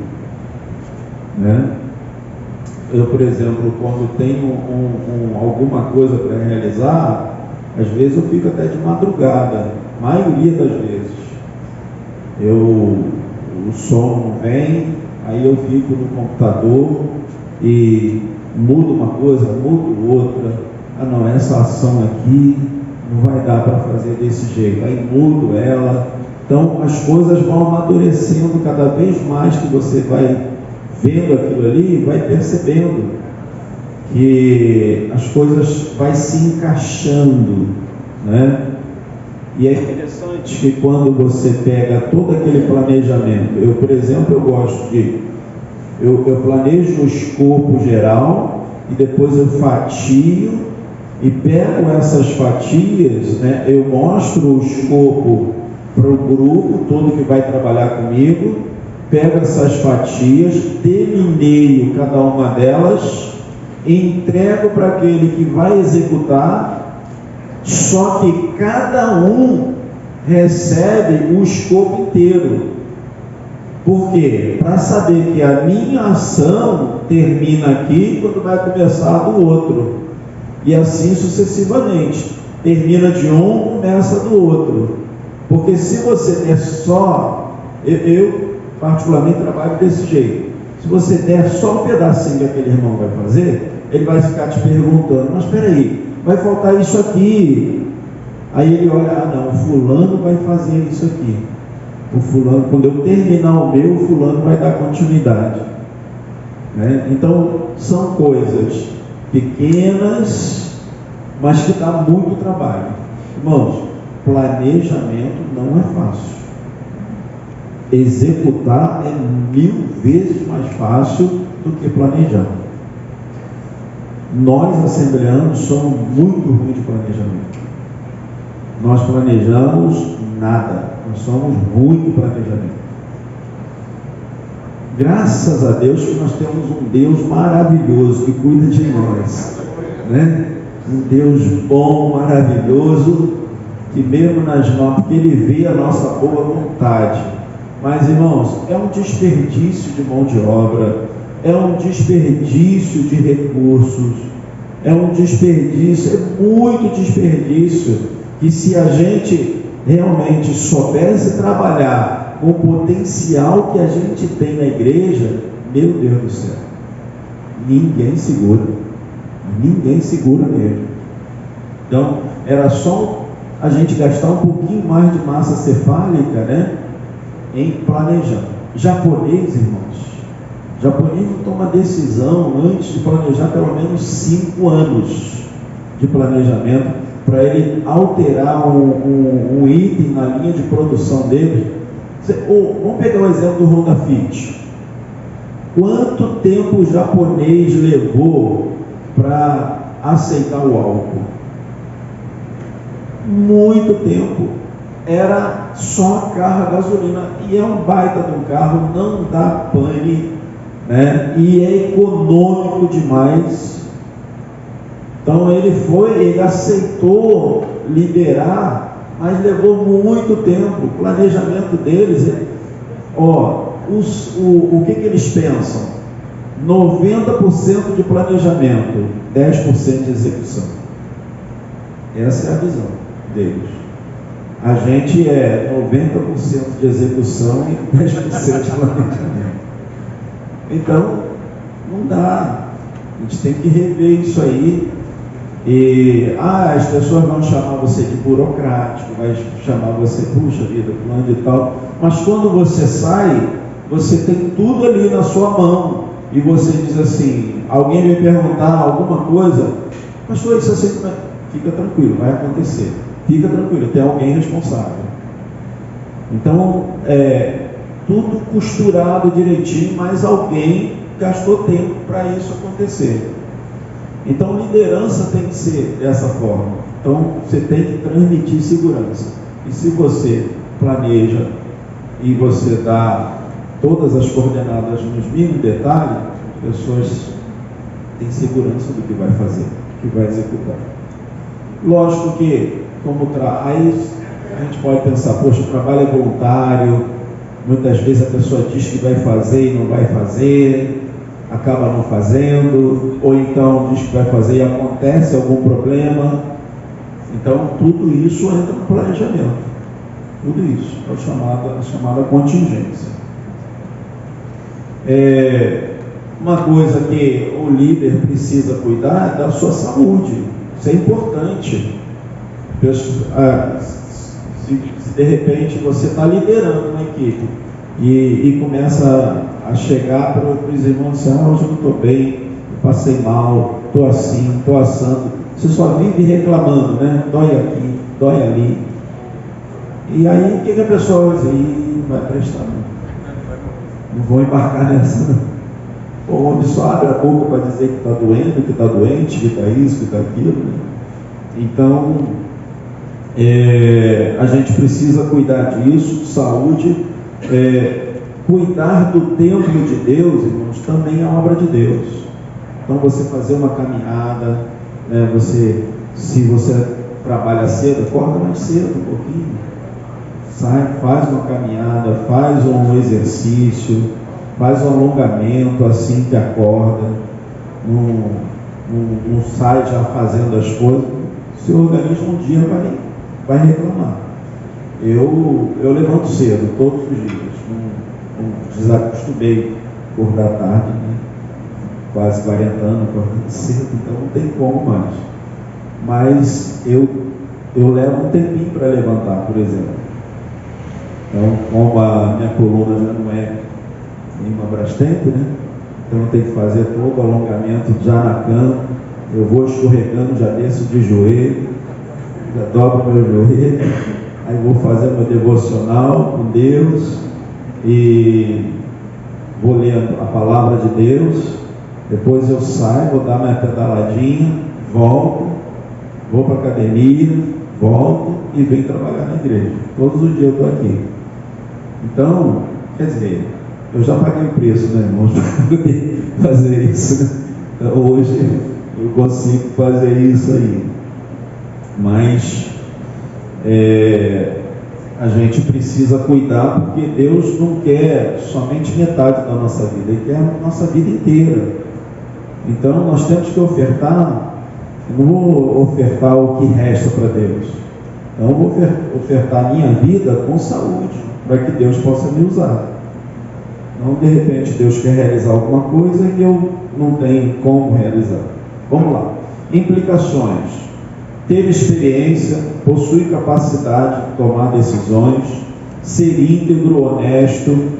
Eu, por exemplo, quando tenho alguma coisa para realizar, às vezes eu fico até de madrugada, maioria das vezes. O som não vem, aí eu fico no computador e mudo uma coisa, mudo outra. Não, essa ação aqui não vai dar para fazer desse jeito. Aí mudo ela Então as coisas vão amadurecendo cada vez mais, que você vai vendo aquilo ali, vai percebendo que as coisas vai se encaixando, né? E é interessante que quando você pega todo aquele planejamento, eu, por exemplo, eu planejo o escopo geral e depois eu fatio e pego essas fatias, né? Eu mostro o escopo para o grupo todo que vai trabalhar comigo, pego essas fatias, delineio cada uma delas, entrego para aquele que vai executar. Só que cada um recebe o escopo inteiro. Por quê? Para saber que a minha ação termina aqui quando vai começar a do outro. E assim sucessivamente. Termina de um, começa do outro. Porque se você der só... Eu particularmente trabalho desse jeito. Se você der só um pedacinho que aquele irmão vai fazer, ele vai ficar te perguntando, mas espera aí, vai faltar isso aqui. Aí ele olha, não, o fulano vai fazer isso aqui. O fulano, quando eu terminar o meu, o fulano vai dar continuidade. Né? Então, são coisas pequenas, mas que dá muito trabalho. Irmãos, planejamento não é fácil. Executar é 1000 vezes mais fácil do que planejar. Nós, assembleanos, somos muito ruins de planejamento. Nós planejamos nada. Nós somos ruins de planejamento. Graças a Deus que nós temos um Deus maravilhoso que cuida de nós, né? Um Deus bom, maravilhoso, que mesmo nas notas, que Ele vê a nossa boa vontade. Mas, irmãos, é um desperdício de mão de obra, é um desperdício de recursos, é um desperdício, é muito desperdício, que se a gente realmente soubesse trabalhar com o potencial que a gente tem na igreja, meu Deus do céu, ninguém segura mesmo. Então, era só a gente gastar um pouquinho mais de massa cefálica, né, em planejar. Japonês, irmãos, japonês não toma decisão antes de planejar pelo menos 5 anos de planejamento, para ele alterar um item na linha de produção dele. Vamos pegar o exemplo do Honda Fit. Quanto tempo o japonês levou para aceitar o álcool? Muito tempo. Era só carro a gasolina, e é um baita de um carro, não dá pane, né? E é econômico demais. Então ele aceitou liberar, mas levou muito tempo. O planejamento deles o que eles pensam? 90% de planejamento, 10% de execução. Essa é a visão deles. A gente é 90% de execução e 10% de planejamento. Então, não dá. A gente tem que rever isso aí. E as pessoas vão chamar você de burocrático, vai chamar você, puxa vida, fulano de tal. Mas quando você sai, você tem tudo ali na sua mão. E você diz assim, alguém me perguntar alguma coisa, pastor, isso assim, fica tranquilo, vai acontecer. Fica tranquilo, tem alguém responsável. Então, tudo costurado direitinho, mas alguém gastou tempo para isso acontecer. Então, liderança tem que ser dessa forma. Então, você tem que transmitir segurança. E se você planeja e você dá todas as coordenadas nos mínimos detalhes, as pessoas têm segurança do que vai fazer, do que vai executar. Lógico que, aí a gente pode pensar, poxa, o trabalho é voluntário, muitas vezes a pessoa diz que vai fazer e não vai fazer, acaba não fazendo, ou então diz que vai fazer e acontece algum problema. Então, tudo isso entra no planejamento. Tudo isso é a chamada contingência. Uma coisa que o líder precisa cuidar é da sua saúde. Isso é importante. Se de repente você está liderando uma equipe e começa a chegar para os irmãos e dizer, hoje eu não estou bem, eu passei mal, estou assim, estou assando. Você só vive reclamando, né? Dói aqui, dói ali. E aí o que a pessoa vai dizer? Não vai prestar, não vou embarcar nessa, não. O homem só abre a boca para dizer que está doendo, que está doente, que está isso, que está aquilo, né? Então, a gente precisa cuidar disso, saúde, cuidar do templo de Deus, irmãos, também é obra de Deus. Então, você fazer uma caminhada, né, se você trabalha cedo, acorda mais cedo um pouquinho, sai, faz uma caminhada, faz um exercício, faz um alongamento assim que acorda, não sai já fazendo as coisas, seu organismo um dia vai reclamar. Eu levanto cedo, todos os dias, não desacostumei acordar tarde, né? Quase 40 anos acordando cedo, então não tem como mais. Mas eu levo um tempinho para levantar, por exemplo. Então, como a minha coluna já não é nenhuma Brastemp, né? Então eu tenho que fazer todo o alongamento já na cama. Eu vou escorregando, já desço de joelho, já dobro meu joelho, aí vou fazer meu devocional com Deus e vou ler a palavra de Deus. Depois eu saio, vou dar minha pedaladinha, volto, vou para a academia, volto e venho trabalhar na igreja. Todos os dias eu estou aqui. Então, quer dizer, eu já paguei o preço, né, irmãos, para poder fazer isso, né? Então, hoje eu consigo fazer isso aí. Mas a gente precisa cuidar, porque Deus não quer somente metade da nossa vida, Ele quer a nossa vida inteira. Então nós temos que ofertar. Eu não vou ofertar o que resta para Deus. Então eu vou ofertar a minha vida com saúde, para que Deus possa me usar. Não, de repente Deus quer realizar alguma coisa e eu não tenho como realizar. Vamos lá. Implicações. Ter experiência, possui capacidade de tomar decisões, ser íntegro, honesto,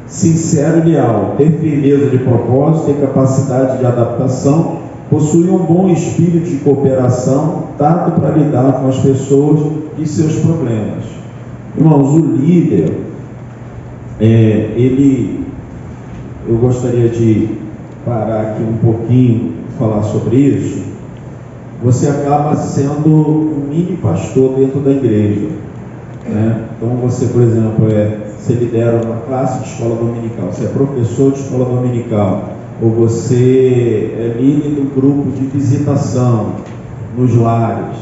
sincero e leal, ter firmeza de propósito, ter capacidade de adaptação, possui um bom espírito de cooperação, tato para lidar com as pessoas e seus problemas. Irmãos, o líder, eu gostaria de parar aqui um pouquinho e falar sobre isso. Você acaba sendo um mini pastor dentro da igreja, né? Então você, por exemplo, você lidera uma classe de escola dominical, você é professor de escola dominical, ou você é líder do grupo de visitação nos lares.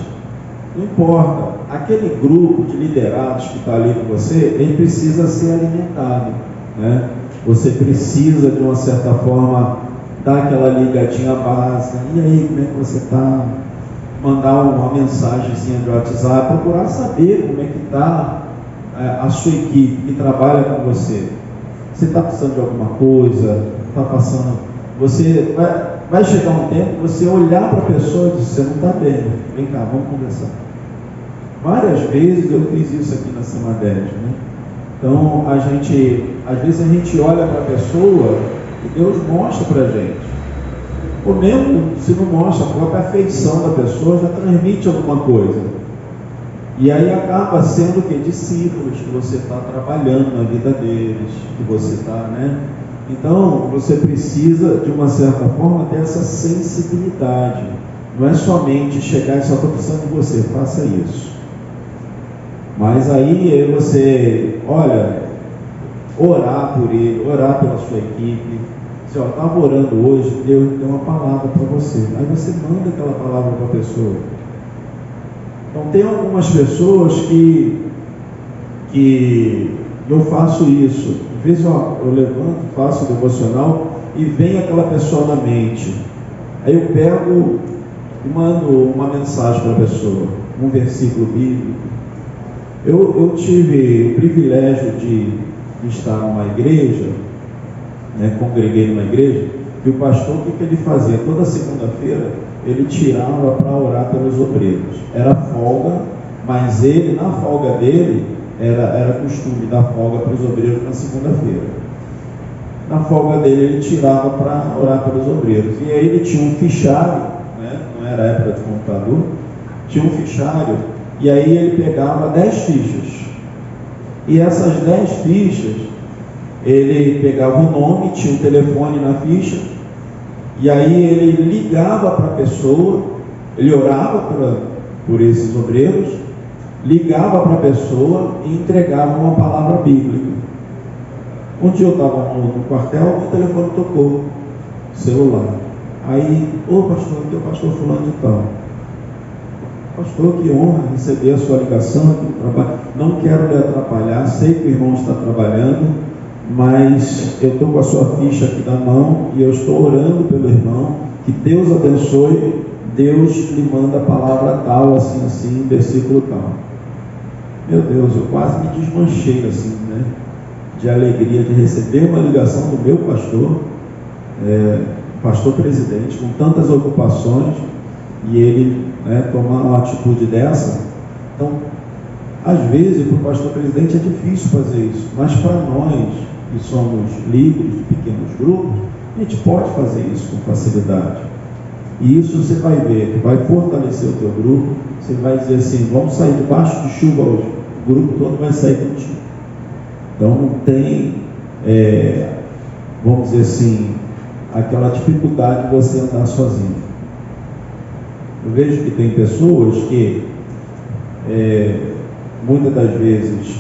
Não importa, aquele grupo de liderados que está ali com você, ele precisa ser alimentado, né? Você precisa, de uma certa forma, dar aquela ligadinha básica. E aí, como é que você está? Mandar uma mensagenzinha de WhatsApp, procurar saber como é que está a sua equipe que trabalha com você. Você está precisando de alguma coisa? Está passando? Você vai chegar um tempo que você olhar para a pessoa e dizer, você não está bem, vem cá, vamos conversar. Várias vezes eu fiz isso aqui na Samadés, né? Então às vezes a gente olha para a pessoa e Deus mostra para a gente. Ou mesmo se não mostra, a própria afeição da pessoa já transmite alguma coisa. E aí acaba sendo o que? Discípulos que você está trabalhando na vida deles, que você está, né? Então, você precisa, de uma certa forma, ter essa sensibilidade. Não é somente chegar e só estou precisando de você, faça isso. Mas aí você, olha, orar por ele, orar pela sua equipe. Se eu estava orando hoje, Deus deu uma palavra para você. Aí você manda aquela palavra para a pessoa. Então tem algumas pessoas que eu faço isso. Às vezes eu levanto, faço o devocional e vem aquela pessoa na mente. Aí eu pego e mando uma mensagem para a pessoa, um versículo bíblico. Eu tive o privilégio de estar numa igreja, né, congreguei numa igreja, que o pastor, o que ele fazia? Toda segunda-feira ele tirava para orar pelos obreiros. Era folga, mas ele, na folga dele, era costume dar folga para os obreiros na segunda-feira. Na folga dele, ele tirava para orar pelos obreiros. E aí ele tinha um fichário, né? Não era época de computador, tinha um fichário, e aí ele pegava 10 fichas. E essas 10 fichas, ele pegava o nome, tinha um telefone na ficha, e aí ele ligava para a pessoa, ele orava por esses obreiros, ligava para a pessoa e entregava uma palavra bíblica. Um dia eu estava no quartel, o telefone tocou, celular. Aí, pastor, aqui é o pastor fulano de tal. Pastor, que honra receber a sua ligação aqui no trabalho. Não quero lhe atrapalhar, sei que o irmão está trabalhando, mas eu estou com a sua ficha aqui na mão e eu estou orando pelo irmão, que Deus abençoe, Deus lhe manda a palavra tal, assim, assim, versículo tal. Meu Deus, eu quase me desmanchei assim, né? De alegria de receber uma ligação do meu pastor, pastor presidente, com tantas ocupações, e ele, né, tomar uma atitude dessa. Então, às vezes, para o pastor presidente é difícil fazer isso, mas para nós, que somos líderes de pequenos grupos, a gente pode fazer isso com facilidade. E isso você vai ver, que vai fortalecer o teu grupo. Você vai dizer assim, vamos sair debaixo de chuva hoje, o grupo todo vai sair contigo. Então não tem, vamos dizer assim, aquela dificuldade de você andar sozinho. Eu vejo que tem pessoas que muitas das vezes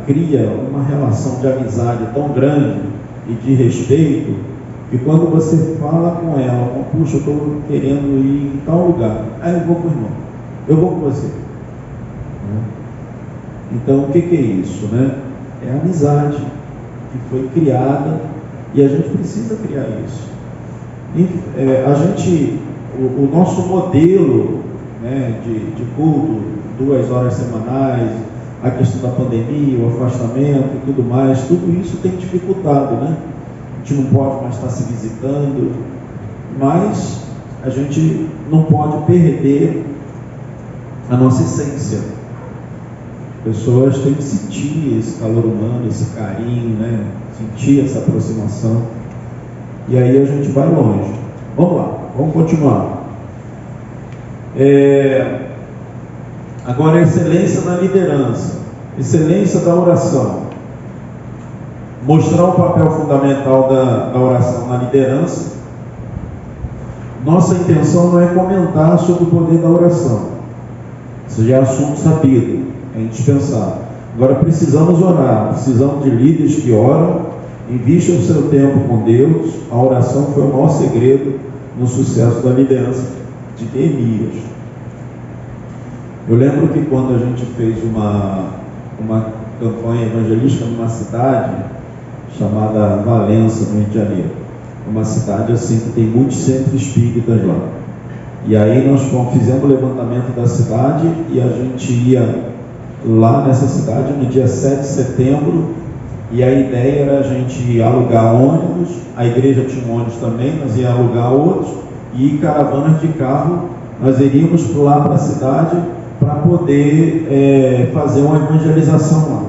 cria uma relação de amizade tão grande e de respeito, que quando você fala com ela, puxa, eu estou querendo ir em tal lugar, eu vou com o irmão, eu vou com você. Então o que é isso, né? É a amizade que foi criada, e a gente precisa criar isso. O nosso modelo, né, de culto, 2 horas semanais, a questão da pandemia, o afastamento e tudo mais, tudo isso tem dificultado, né? A gente não pode mais estar se visitando, mas a gente não pode perder a nossa essência. As pessoas têm que sentir esse calor humano, esse carinho, né? Sentir essa aproximação, e aí a gente vai longe. Vamos lá, vamos continuar. Agora, a excelência na liderança, excelência da oração. Mostrar o papel fundamental da oração na liderança. Nossa intenção não é comentar sobre o poder da oração, isso já é assunto sabido, é indispensável. Agora precisamos orar, precisamos de líderes que oram, invistam o seu tempo com Deus. A oração foi o maior segredo no sucesso da liderança de Neemias. Eu lembro que quando a gente fez uma campanha evangelística numa cidade chamada Valença, no Rio de Janeiro, uma cidade assim que tem muitos centros espíritas lá, e aí nós fizemos o levantamento da cidade, e a gente ia lá nessa cidade no dia 7 de setembro, e a ideia era a gente alugar ônibus, a igreja tinha um ônibus também, nós íamos alugar outros, e caravanas de carro, nós iríamos lá para a cidade para poder fazer uma evangelização lá.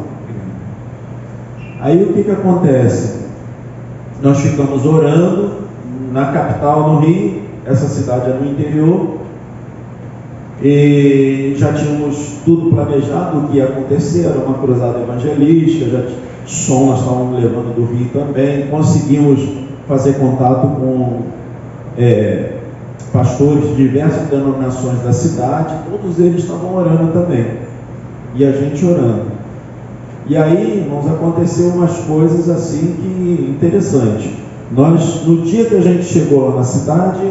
Aí o que acontece? Nós ficamos orando na capital, no Rio, essa cidade é no interior, e já tínhamos tudo planejado o que ia acontecer, era uma cruzada evangelística, já som nós estávamos levando do Rio também, conseguimos fazer contato com pastores de diversas denominações da cidade, todos eles estavam orando também, e a gente orando. E aí, irmãos, aconteceu umas coisas assim que interessantes. No dia que a gente chegou lá na cidade,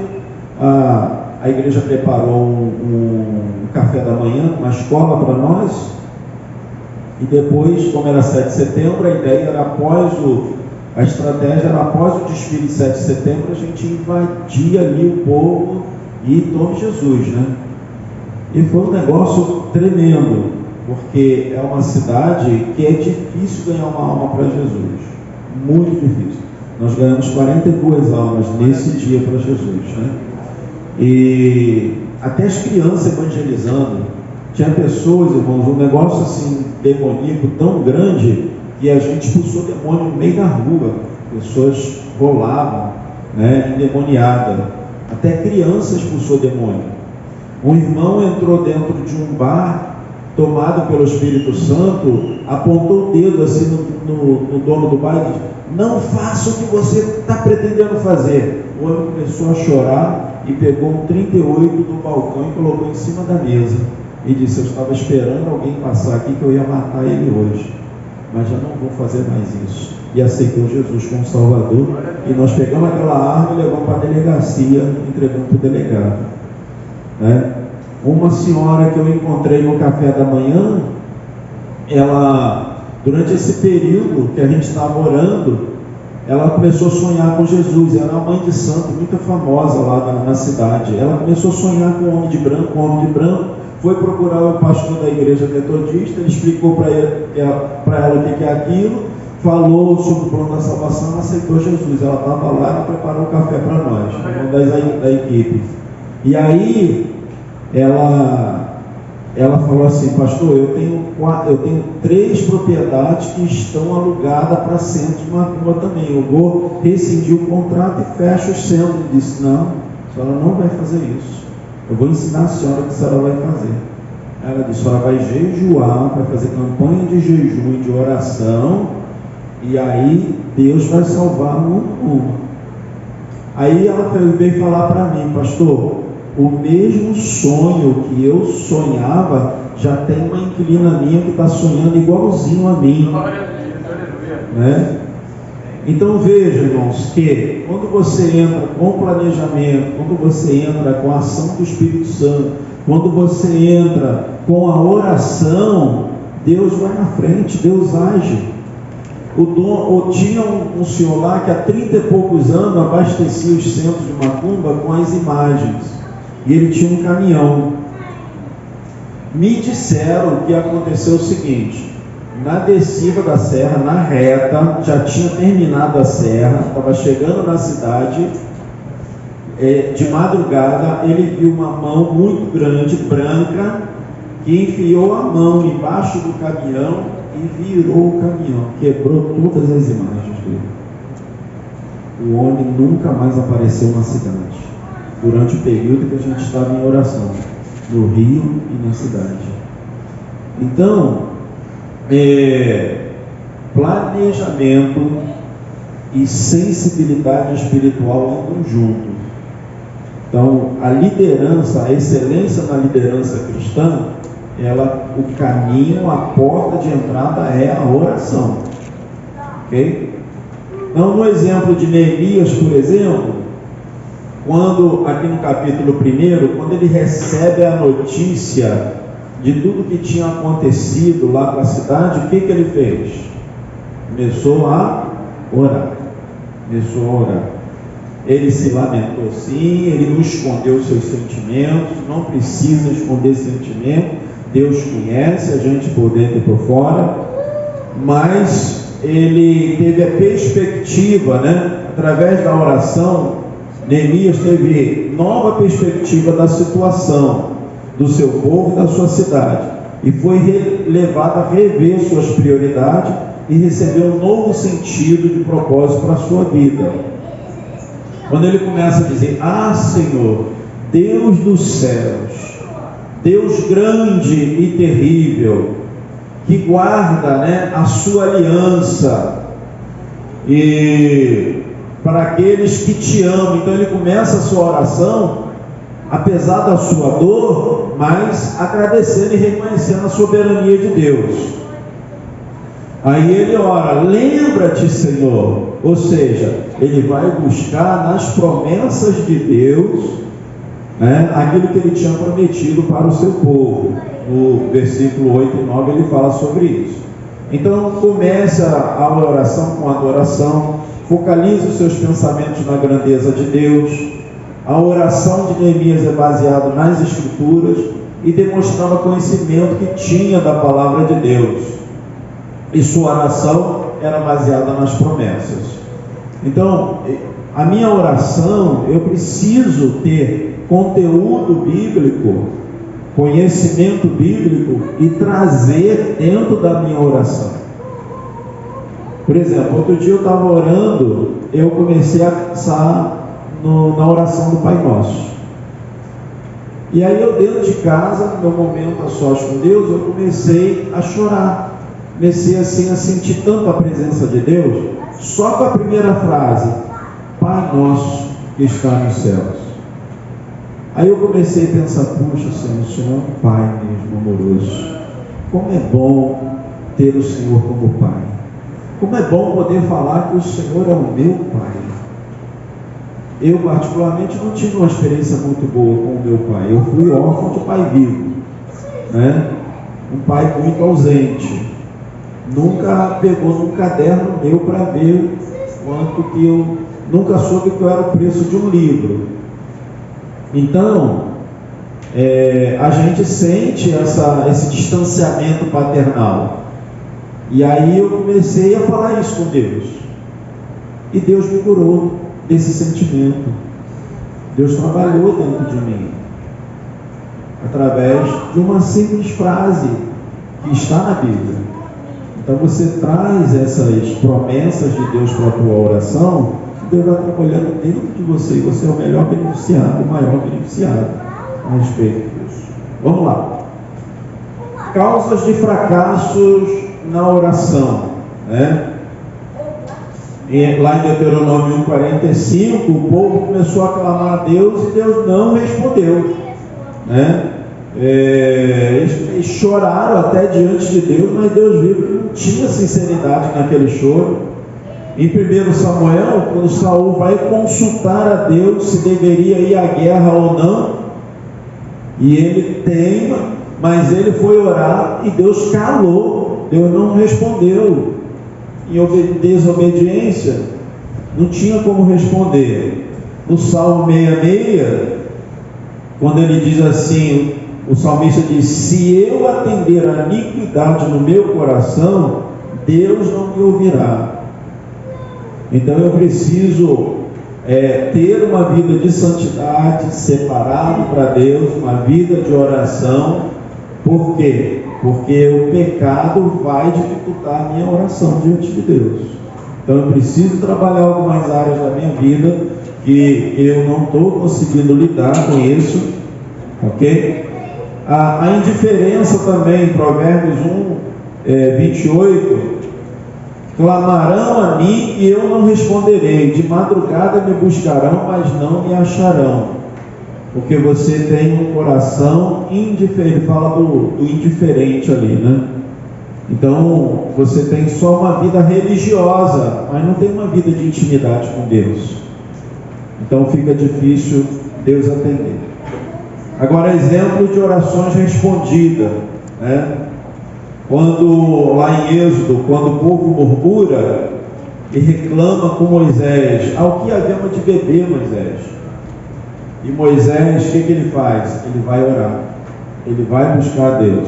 a igreja preparou um café da manhã, uma escola para nós, e depois, como era 7 de setembro, a ideia era a estratégia era após o desfile de 7 de setembro, a gente invadir ali o povo e tome Jesus, né? E foi um negócio tremendo, porque é uma cidade que é difícil ganhar uma alma para Jesus, muito difícil. Nós ganhamos 42 almas nesse dia para Jesus, né? E até as crianças evangelizando, Tinha pessoas, irmãos, um negócio assim, demoníaco tão grande, que a gente expulsou demônio no meio da rua. Pessoas rolavam, né, endemoniadas. Até criança expulsou demônio. Um irmão entrou dentro de um bar, tomado pelo Espírito Santo, apontou o dedo assim no dono do bar e disse: não faça o que você está pretendendo fazer. O homem começou a chorar e pegou um 38 do balcão e colocou em cima da mesa e disse: eu estava esperando alguém passar aqui que eu ia matar ele hoje, mas já não vou fazer mais isso. E aceitou Jesus como Salvador, e nós pegamos aquela arma e levamos para a delegacia, entregamos para o delegado, né? Uma senhora que eu encontrei no café da manhã, ela, durante esse período que a gente estava orando, ela começou a sonhar com Jesus. Era uma mãe de santo muito famosa lá na cidade. Ela começou a sonhar com um homem de branco, foi procurar o pastor da igreja metodista, ele explicou para ela o que é aquilo, falou sobre o plano da salvação, ela aceitou Jesus. Ela estava lá e preparou um café para nós, da equipe. E aí ela falou assim: pastor, eu tenho 3 propriedades que estão alugadas para centro de macumba também. Eu vou rescindir o contrato e fecho o centro. Ele disse: não, a senhora não vai fazer isso. Eu vou ensinar a senhora o que a senhora vai fazer. Ela disse: a senhora vai jejuar, vai fazer campanha de jejum e de oração, e aí Deus vai salvar o mundo. Aí ela veio falar para mim: pastor, o mesmo sonho que eu sonhava, já tem uma inquilina minha que está sonhando igualzinho a mim, né? Então veja, irmãos, que quando você entra com planejamento, quando você entra com a ação do Espírito Santo, quando você entra com a oração, Deus vai na frente, Deus age. Tinha um senhor lá que há 30 e poucos anos abastecia os centros de macumba com as imagens, e ele tinha um caminhão. Me disseram que aconteceu o seguinte: na descida da serra, na reta, já tinha terminado a serra, estava chegando na cidade, de madrugada, ele viu uma mão muito grande, branca, que enfiou a mão embaixo do caminhão e virou o caminhão, quebrou todas as imagens dele. O homem nunca mais apareceu na cidade, durante o período que a gente estava em oração, no Rio e na cidade. Então, planejamento e sensibilidade espiritual andam juntos. Então, a liderança, a excelência na liderança cristã, o caminho, a porta de entrada é a oração, ok? Então, no exemplo de Neemias, por exemplo, quando, aqui no capítulo 1, quando ele recebe a notícia de tudo que tinha acontecido lá para a cidade, o que ele fez? Começou a orar. Ele se lamentou, sim, ele não escondeu seus sentimentos, não precisa esconder sentimento, Deus conhece a gente por dentro e por fora, mas ele teve a perspectiva, né? Através da oração, Neemias teve nova perspectiva da situação do seu povo e da sua cidade, e foi levado a rever suas prioridades e receber um novo sentido de propósito para a sua vida. Quando ele começa a dizer: ah, Senhor, Deus dos céus, Deus grande e terrível, que guarda, né, a sua aliança e para aqueles que te amam. Então ele começa a sua oração, apesar da sua dor, mas agradecendo e reconhecendo a soberania de Deus. Aí ele ora: lembra-te, Senhor. Ou seja, ele vai buscar nas promessas de Deus, né, aquilo que ele tinha prometido para o seu povo. No versículo 8 e 9 ele fala sobre isso. Então começa a oração com adoração, focaliza os seus pensamentos na grandeza de Deus. A oração de Neemias é baseada nas Escrituras e demonstrava conhecimento que tinha da palavra de Deus, e sua oração era baseada nas promessas. Então, a minha oração, eu preciso ter conteúdo bíblico conhecimento bíblico e trazer dentro da minha oração. Por exemplo, outro dia eu estava orando, eu comecei a pensar na oração do Pai Nosso. E aí eu dentro de casa, no meu momento a sós com Deus, eu comecei a chorar. Comecei assim a sentir tanto a presença de Deus, só com a primeira frase: Pai Nosso que está nos céus. Aí eu comecei a pensar: puxa Senhor, o Senhor é um Pai mesmo amoroso. Como é bom ter o Senhor como Pai. Como é bom poder falar que o Senhor é o meu Pai. Eu particularmente não tive uma experiência muito boa com o meu pai. Eu fui órfão de pai vivo, né? Um pai muito ausente. Nunca pegou num caderno meu para ver quanto que eu... Nunca soube que eu era o preço de um livro. Então, a gente sente esse distanciamento paternal. E aí eu comecei a falar isso com Deus. E Deus me curou desse sentimento. Deus trabalhou dentro de mim através de uma simples frase que está na Bíblia. Então você traz essas promessas de Deus para a tua oração, Deus vai trabalhando dentro de você, e você é o melhor beneficiado, o maior beneficiado a respeito disso. Vamos lá. Causas de fracassos na oração, né? Lá em Deuteronômio 1,45, o povo começou a clamar a Deus e Deus não respondeu, né? Eles choraram até diante de Deus, mas Deus viu que não tinha sinceridade naquele choro. Em 1 Samuel, quando Saul vai consultar a Deus se deveria ir à guerra ou não, e ele teima, mas ele foi orar e Deus calou, Deus não respondeu. Em desobediência, não tinha como responder. No Salmo 66, quando ele diz assim, o salmista diz: se eu atender a iniquidade no meu coração, Deus não me ouvirá. Então eu preciso ter uma vida de santidade, separado para Deus, uma vida de oração. Por quê? Porque o pecado vai dificultar a minha oração diante de Deus. Então eu preciso trabalhar algumas áreas da minha vida que eu não estou conseguindo lidar com isso, ok? A indiferença também, Provérbios 28, clamarão a mim e eu não responderei, de madrugada me buscarão, mas não me acharão. Porque você tem um coração indiferente, fala do indiferente ali, né? Então, você tem só uma vida religiosa, mas não tem uma vida de intimidade com Deus. Então fica difícil Deus atender. Agora, exemplo de orações respondidas, né? Quando, lá em Êxodo, quando o povo murmura e reclama com Moisés: ao que havemos de beber, Moisés? E Moisés, o que ele faz? Ele vai orar, ele vai buscar Deus.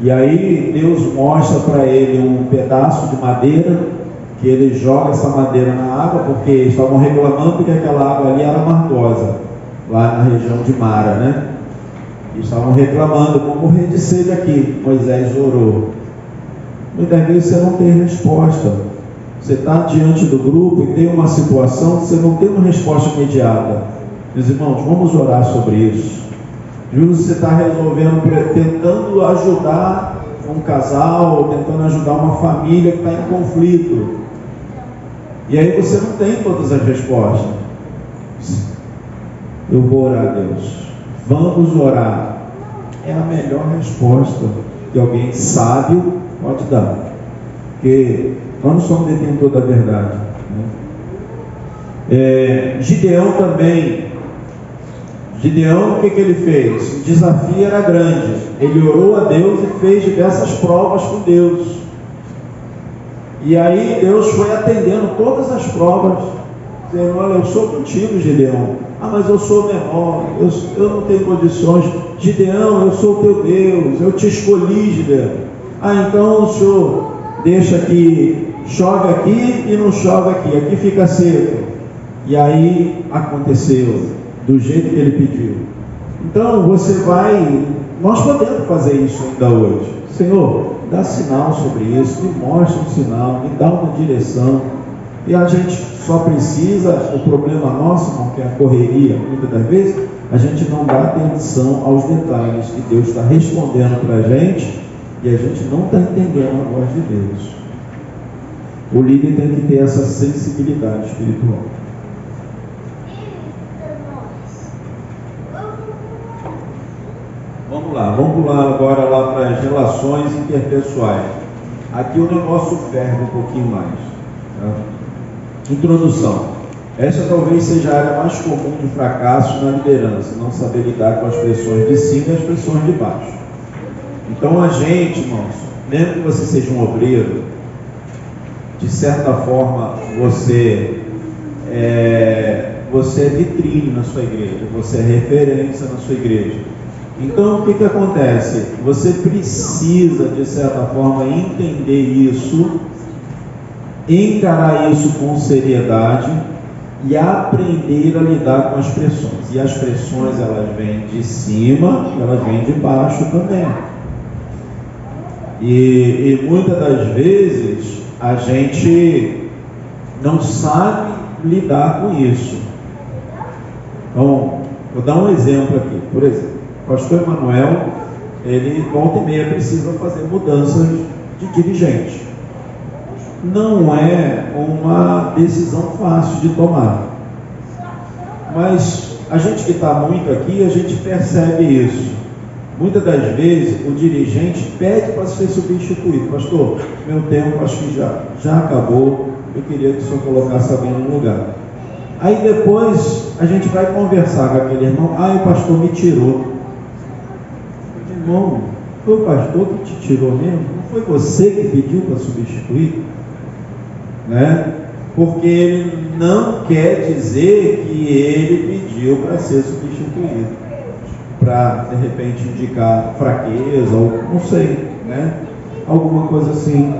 E aí Deus mostra para ele um pedaço de madeira, que ele joga essa madeira na água, porque eles estavam reclamando que aquela água ali era amargosa, lá na região de Mara, né? Eles estavam reclamando: vou morrer de sede aqui. Moisés orou. Muitas vezes você não tem resposta. Você está diante do grupo e tem uma situação que você não tem uma resposta imediata. Meus irmãos, vamos orar sobre isso. Juro, você está resolvendo, tentando ajudar um casal, tentando ajudar uma família que está em conflito. E aí você não tem todas as respostas. Eu vou orar a Deus. Vamos orar. É a melhor resposta que alguém sábio pode dar. Porque nós não somos detentores da verdade, né? Gideão também. Gideão, o que ele fez? O desafio era grande. Ele orou a Deus e fez diversas provas com Deus. E aí Deus foi atendendo todas as provas, dizendo: olha, eu sou contigo, Gideão. Ah, mas eu sou menor, eu não tenho condições. Gideão, eu sou o teu Deus, eu te escolhi, Gideão. Ah, então o Senhor deixa que chove aqui e não chove aqui fica seco. E aí aconteceu do jeito que ele pediu. Então você vai nós podemos fazer isso ainda hoje. Senhor, dá sinal sobre isso, me mostra um sinal, me dá uma direção. E a gente só precisa, o problema nosso, irmão, que é a correria, muitas das vezes, a gente não dá atenção aos detalhes que Deus está respondendo para a gente e a gente não está entendendo a voz de Deus. O líder tem que ter essa sensibilidade espiritual. Vamos lá agora lá para as relações interpessoais. Aqui o negócio ferve um pouquinho mais. Tá? Introdução. Essa talvez seja a área mais comum de fracasso na liderança, não saber lidar com as pressões de cima e as pressões de baixo. Então a gente, irmãos, mesmo que você seja um obreiro, de certa forma você é vitrine na sua igreja, você é referência na sua igreja. Então o que acontece? Você precisa, de certa forma, entender isso, encarar isso com seriedade e aprender a lidar com as pressões. E as pressões, elas vêm de cima, elas vêm de baixo também. E muitas das vezes a gente não sabe lidar com isso. Então, vou dar um exemplo aqui. Por exemplo, o pastor Emanuel, ele volta e meia precisa fazer mudanças de dirigente. Não é uma decisão fácil de tomar. Mas a gente que está muito aqui, a gente percebe isso. Muitas das vezes o dirigente pede para ser substituído. Pastor, meu tempo acho que já acabou, eu queria que o senhor colocasse alguém no lugar. Aí depois a gente vai conversar com aquele irmão. O pastor me tirou. Irmão, foi o pastor que te tirou mesmo? Não foi você que pediu para substituir? Né? Porque ele não quer dizer que ele pediu para ser substituído, para de repente indicar fraqueza ou não sei, né? Alguma coisa assim.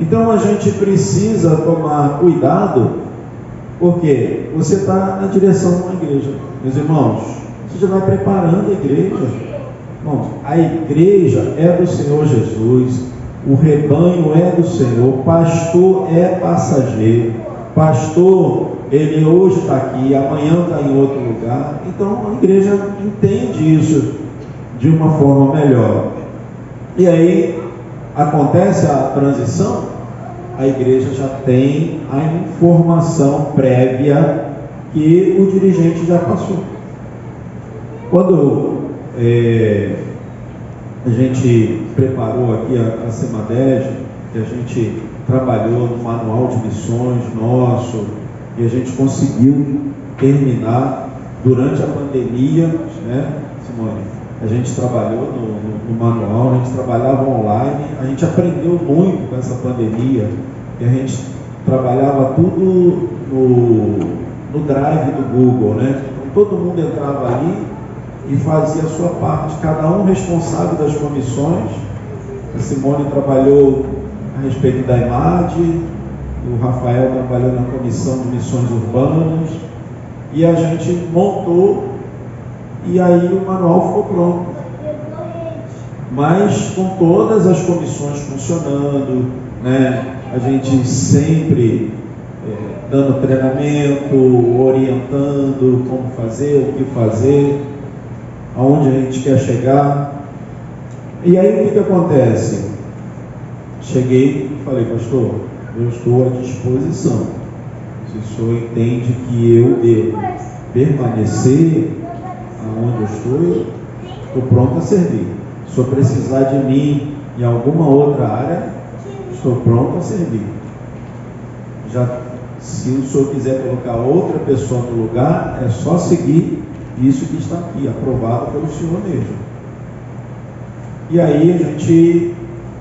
Então a gente precisa tomar cuidado, porque você está na direção de uma igreja, meus irmãos. Você já vai preparando a igreja. Irmãos, a igreja é do Senhor Jesus, o rebanho é do Senhor, pastor é passageiro, pastor, ele hoje está aqui, amanhã está em outro lugar. Então a igreja entende isso de uma forma melhor. E aí acontece a transição, a igreja já tem a informação prévia que o dirigente já passou. Quando a gente preparou aqui a Semadeg, que a gente trabalhou no manual de missões nosso, e a gente conseguiu terminar durante a pandemia, né, Simone? A gente trabalhou no manual, a gente trabalhava online, a gente aprendeu muito com essa pandemia, e a gente trabalhava tudo no Drive do Google, né? Então, todo mundo entrava ali e fazia a sua parte, cada um responsável das comissões. A Simone trabalhou a respeito da IMAD, o Rafael trabalhou na comissão de missões urbanas, e a gente montou, e aí o manual ficou pronto. Mas com todas as comissões funcionando, né? A gente sempre dando treinamento, orientando como fazer, o que fazer, aonde a gente quer chegar. E aí o que acontece? Cheguei e falei, pastor, eu estou à disposição. Se o senhor entende que eu devo permanecer aonde eu estou pronto a servir. Se o senhor precisar de mim em alguma outra área, estou pronto a servir. Se o senhor quiser colocar outra pessoa no lugar, é só seguir isso que está aqui, aprovado pelo senhor mesmo. E aí a gente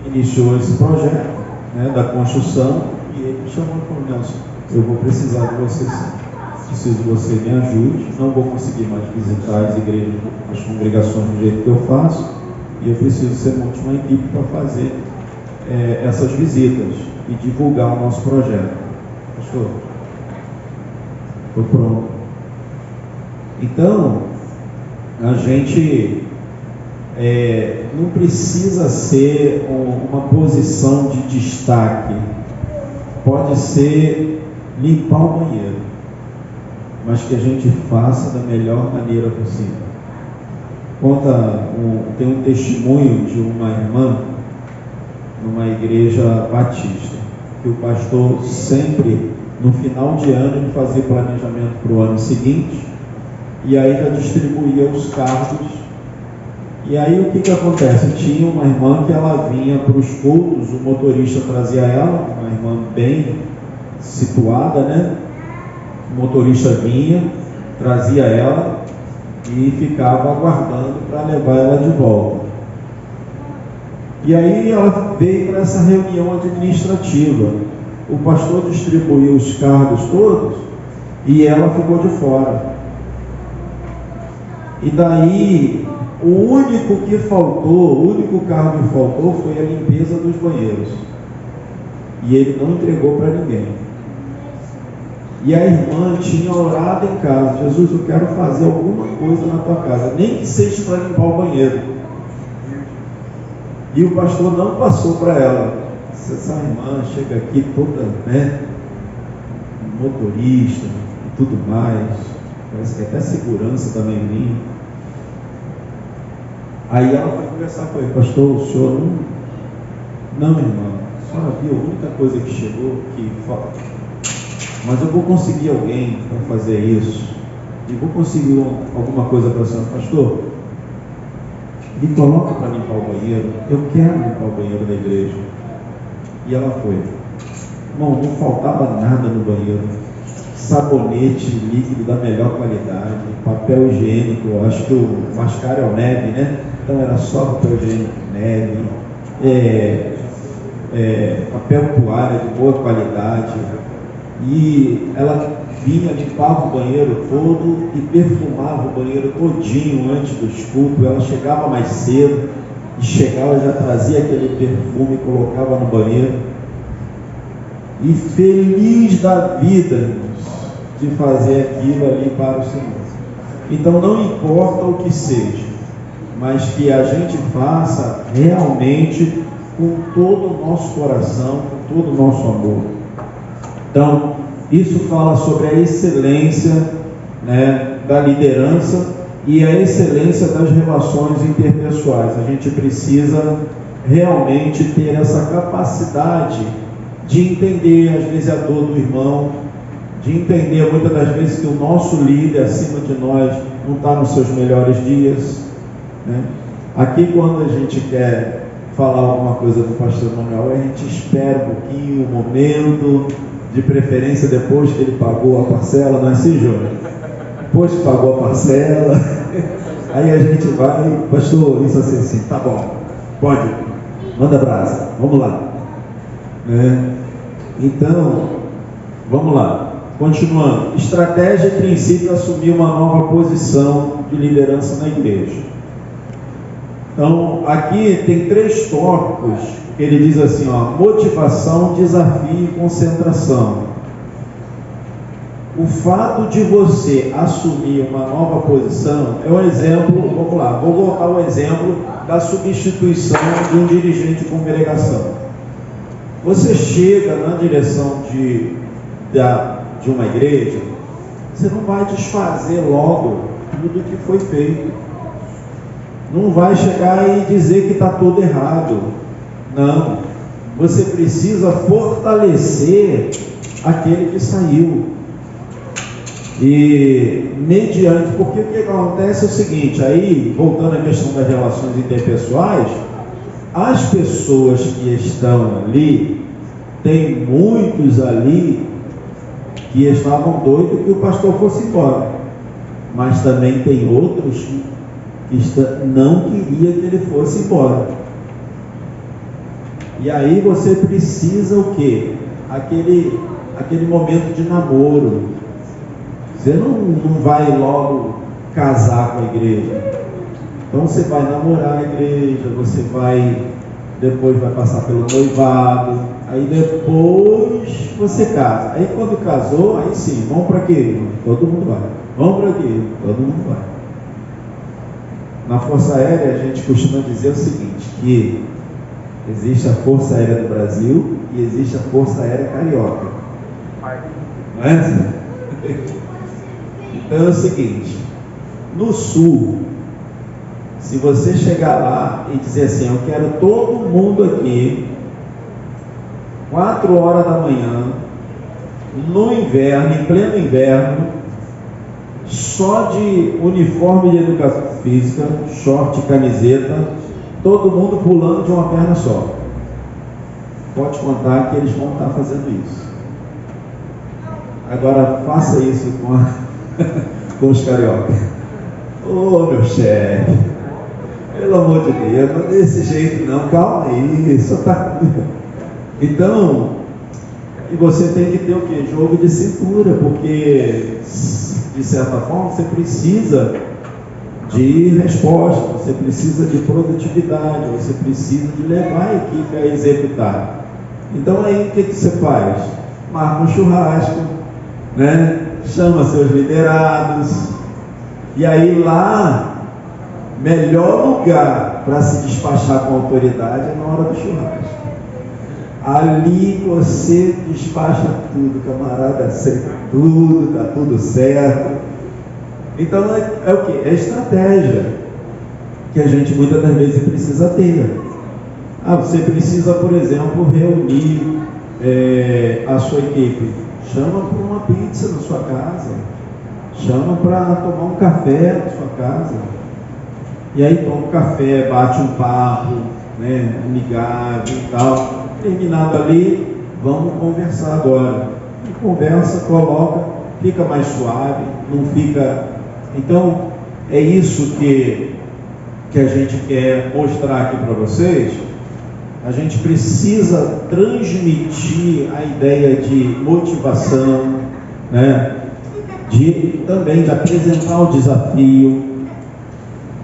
iniciou esse projeto, né, da construção, e ele me chamou e falou, Nelson, eu vou precisar de você sim. Preciso que você me ajude, não vou conseguir mais visitar as igrejas, as congregações do jeito que eu faço, e eu preciso que você monte uma equipe para fazer essas visitas e divulgar o nosso projeto. Pastor, estou pronto. Então, a gente não precisa ser uma posição de destaque, pode ser limpar o banheiro, mas que a gente faça da melhor maneira possível. Tem um testemunho de uma irmã numa igreja batista, que o pastor sempre, no final de ano, ele fazia planejamento para o ano seguinte, e aí já distribuía os cargos. E aí o que acontece? Tinha uma irmã que ela vinha para os cultos, o motorista trazia ela, uma irmã bem situada, né? O motorista vinha, trazia ela e ficava aguardando para levar ela de volta. E aí ela veio para essa reunião administrativa. O pastor distribuiu os cargos todos e ela ficou de fora. E daí, o único cargo que faltou foi a limpeza dos banheiros. E ele não entregou para ninguém. E a irmã tinha orado em casa: Jesus, eu quero fazer alguma coisa na tua casa, nem que seja para limpar o banheiro. E o pastor não passou para ela. Essa irmã chega aqui toda, né, motorista e tudo mais, parece que até segurança também vinha. Aí ela foi conversar com ele: pastor, o senhor não, irmã, a senhora viu a única coisa que chegou, que falta, mas eu vou conseguir alguém para fazer isso, e vou conseguir alguma coisa para a senhora. Pastor, me coloca para limpar o banheiro, eu quero limpar o banheiro da igreja. E ela foi. Irmão, não faltava nada no banheiro. Sabonete líquido da melhor qualidade, papel higiênico, acho que o mascara é o neve, né? Então era só papel higiênico neve, papel toalha de boa qualidade. E ela vinha, limpava o banheiro todo e perfumava o banheiro todinho antes dos cultos. Ela chegava mais cedo e chegava, já trazia aquele perfume e colocava no banheiro. E feliz da vida de fazer aquilo ali para o Senhor. Então não importa o que seja, mas que a gente faça realmente com todo o nosso coração, com todo o nosso amor. Então, isso fala sobre a excelência, né, da liderança e a excelência das relações interpessoais. A gente precisa realmente ter essa capacidade de entender, às vezes, a dor do irmão, de entender muitas das vezes que o nosso líder acima de nós não está nos seus melhores dias, né? Aqui, quando a gente quer falar alguma coisa do pastor Manuel, a gente espera um pouquinho, o momento, de preferência depois que ele pagou a parcela, não é assim, Júnior? Depois que pagou a parcela, aí a gente vai: pastor, isso assim, tá bom, pode, manda brasa, vamos lá, né? Então, vamos lá, continuando. Estratégia e princípio: assumir uma nova posição de liderança na igreja. Então, aqui tem 3 tópicos. Ele diz assim, motivação, desafio e concentração. O fato de você assumir uma nova posição é um exemplo. Vamos lá, vou voltar ao exemplo da substituição de um dirigente de congregação. Você chega na direção de uma igreja, você não vai desfazer logo tudo que foi feito. Não vai chegar e dizer que está tudo errado. Não. Você precisa fortalecer aquele que saiu. E mediante, porque o que acontece é o seguinte, aí, voltando à questão das relações interpessoais, as pessoas que estão ali, tem muitos ali que estavam doidos que o pastor fosse embora, mas também tem outros que não queria que ele fosse embora. E aí você precisa o quê? Aquele momento de namoro. Você não vai logo casar com a igreja. Então você vai namorar a igreja, você depois vai passar pelo noivado, aí depois você casa. Aí quando casou, aí sim, vamos para quê? Todo mundo vai. Vamos para quê? Todo mundo vai. Na Força Aérea, a gente costuma dizer o seguinte, que existe a Força Aérea do Brasil e existe a Força Aérea Carioca. Não é? Então é o seguinte, no Sul, se você chegar lá e dizer assim, eu quero todo mundo aqui, 4 horas da manhã, no inverno, em pleno inverno, só de uniforme de educação física, short e camiseta, todo mundo pulando de uma perna só. Pode contar que eles vão estar fazendo isso. Agora faça isso com os cariocas. Ô, meu chefe, pelo amor de Deus, não é desse jeito não, calma aí, isso tá... Então, e você tem que ter o quê? Jogo de cintura, porque de certa forma você precisa de resposta, você precisa de produtividade, você precisa de levar a equipe a executar. Então aí o que você faz? Marca um churrasco, né? Chama seus liderados, e aí lá, melhor lugar para se despachar com a autoridade é na hora do churrasco. Ali você despacha tudo, camarada, aceita tudo, está tudo certo. Então é o que? É estratégia que a gente muitas das vezes precisa ter. Você precisa, por exemplo, reunir a sua equipe. Chama para uma pizza na sua casa, chama para tomar um café na sua casa. E aí toma um café, bate um papo, né, amigável e tal. Terminado ali, vamos conversar agora. E conversa, coloca, fica mais suave, não fica... Então, é isso que a gente quer mostrar aqui para vocês. A gente precisa transmitir a ideia de motivação, né? Também de apresentar o desafio.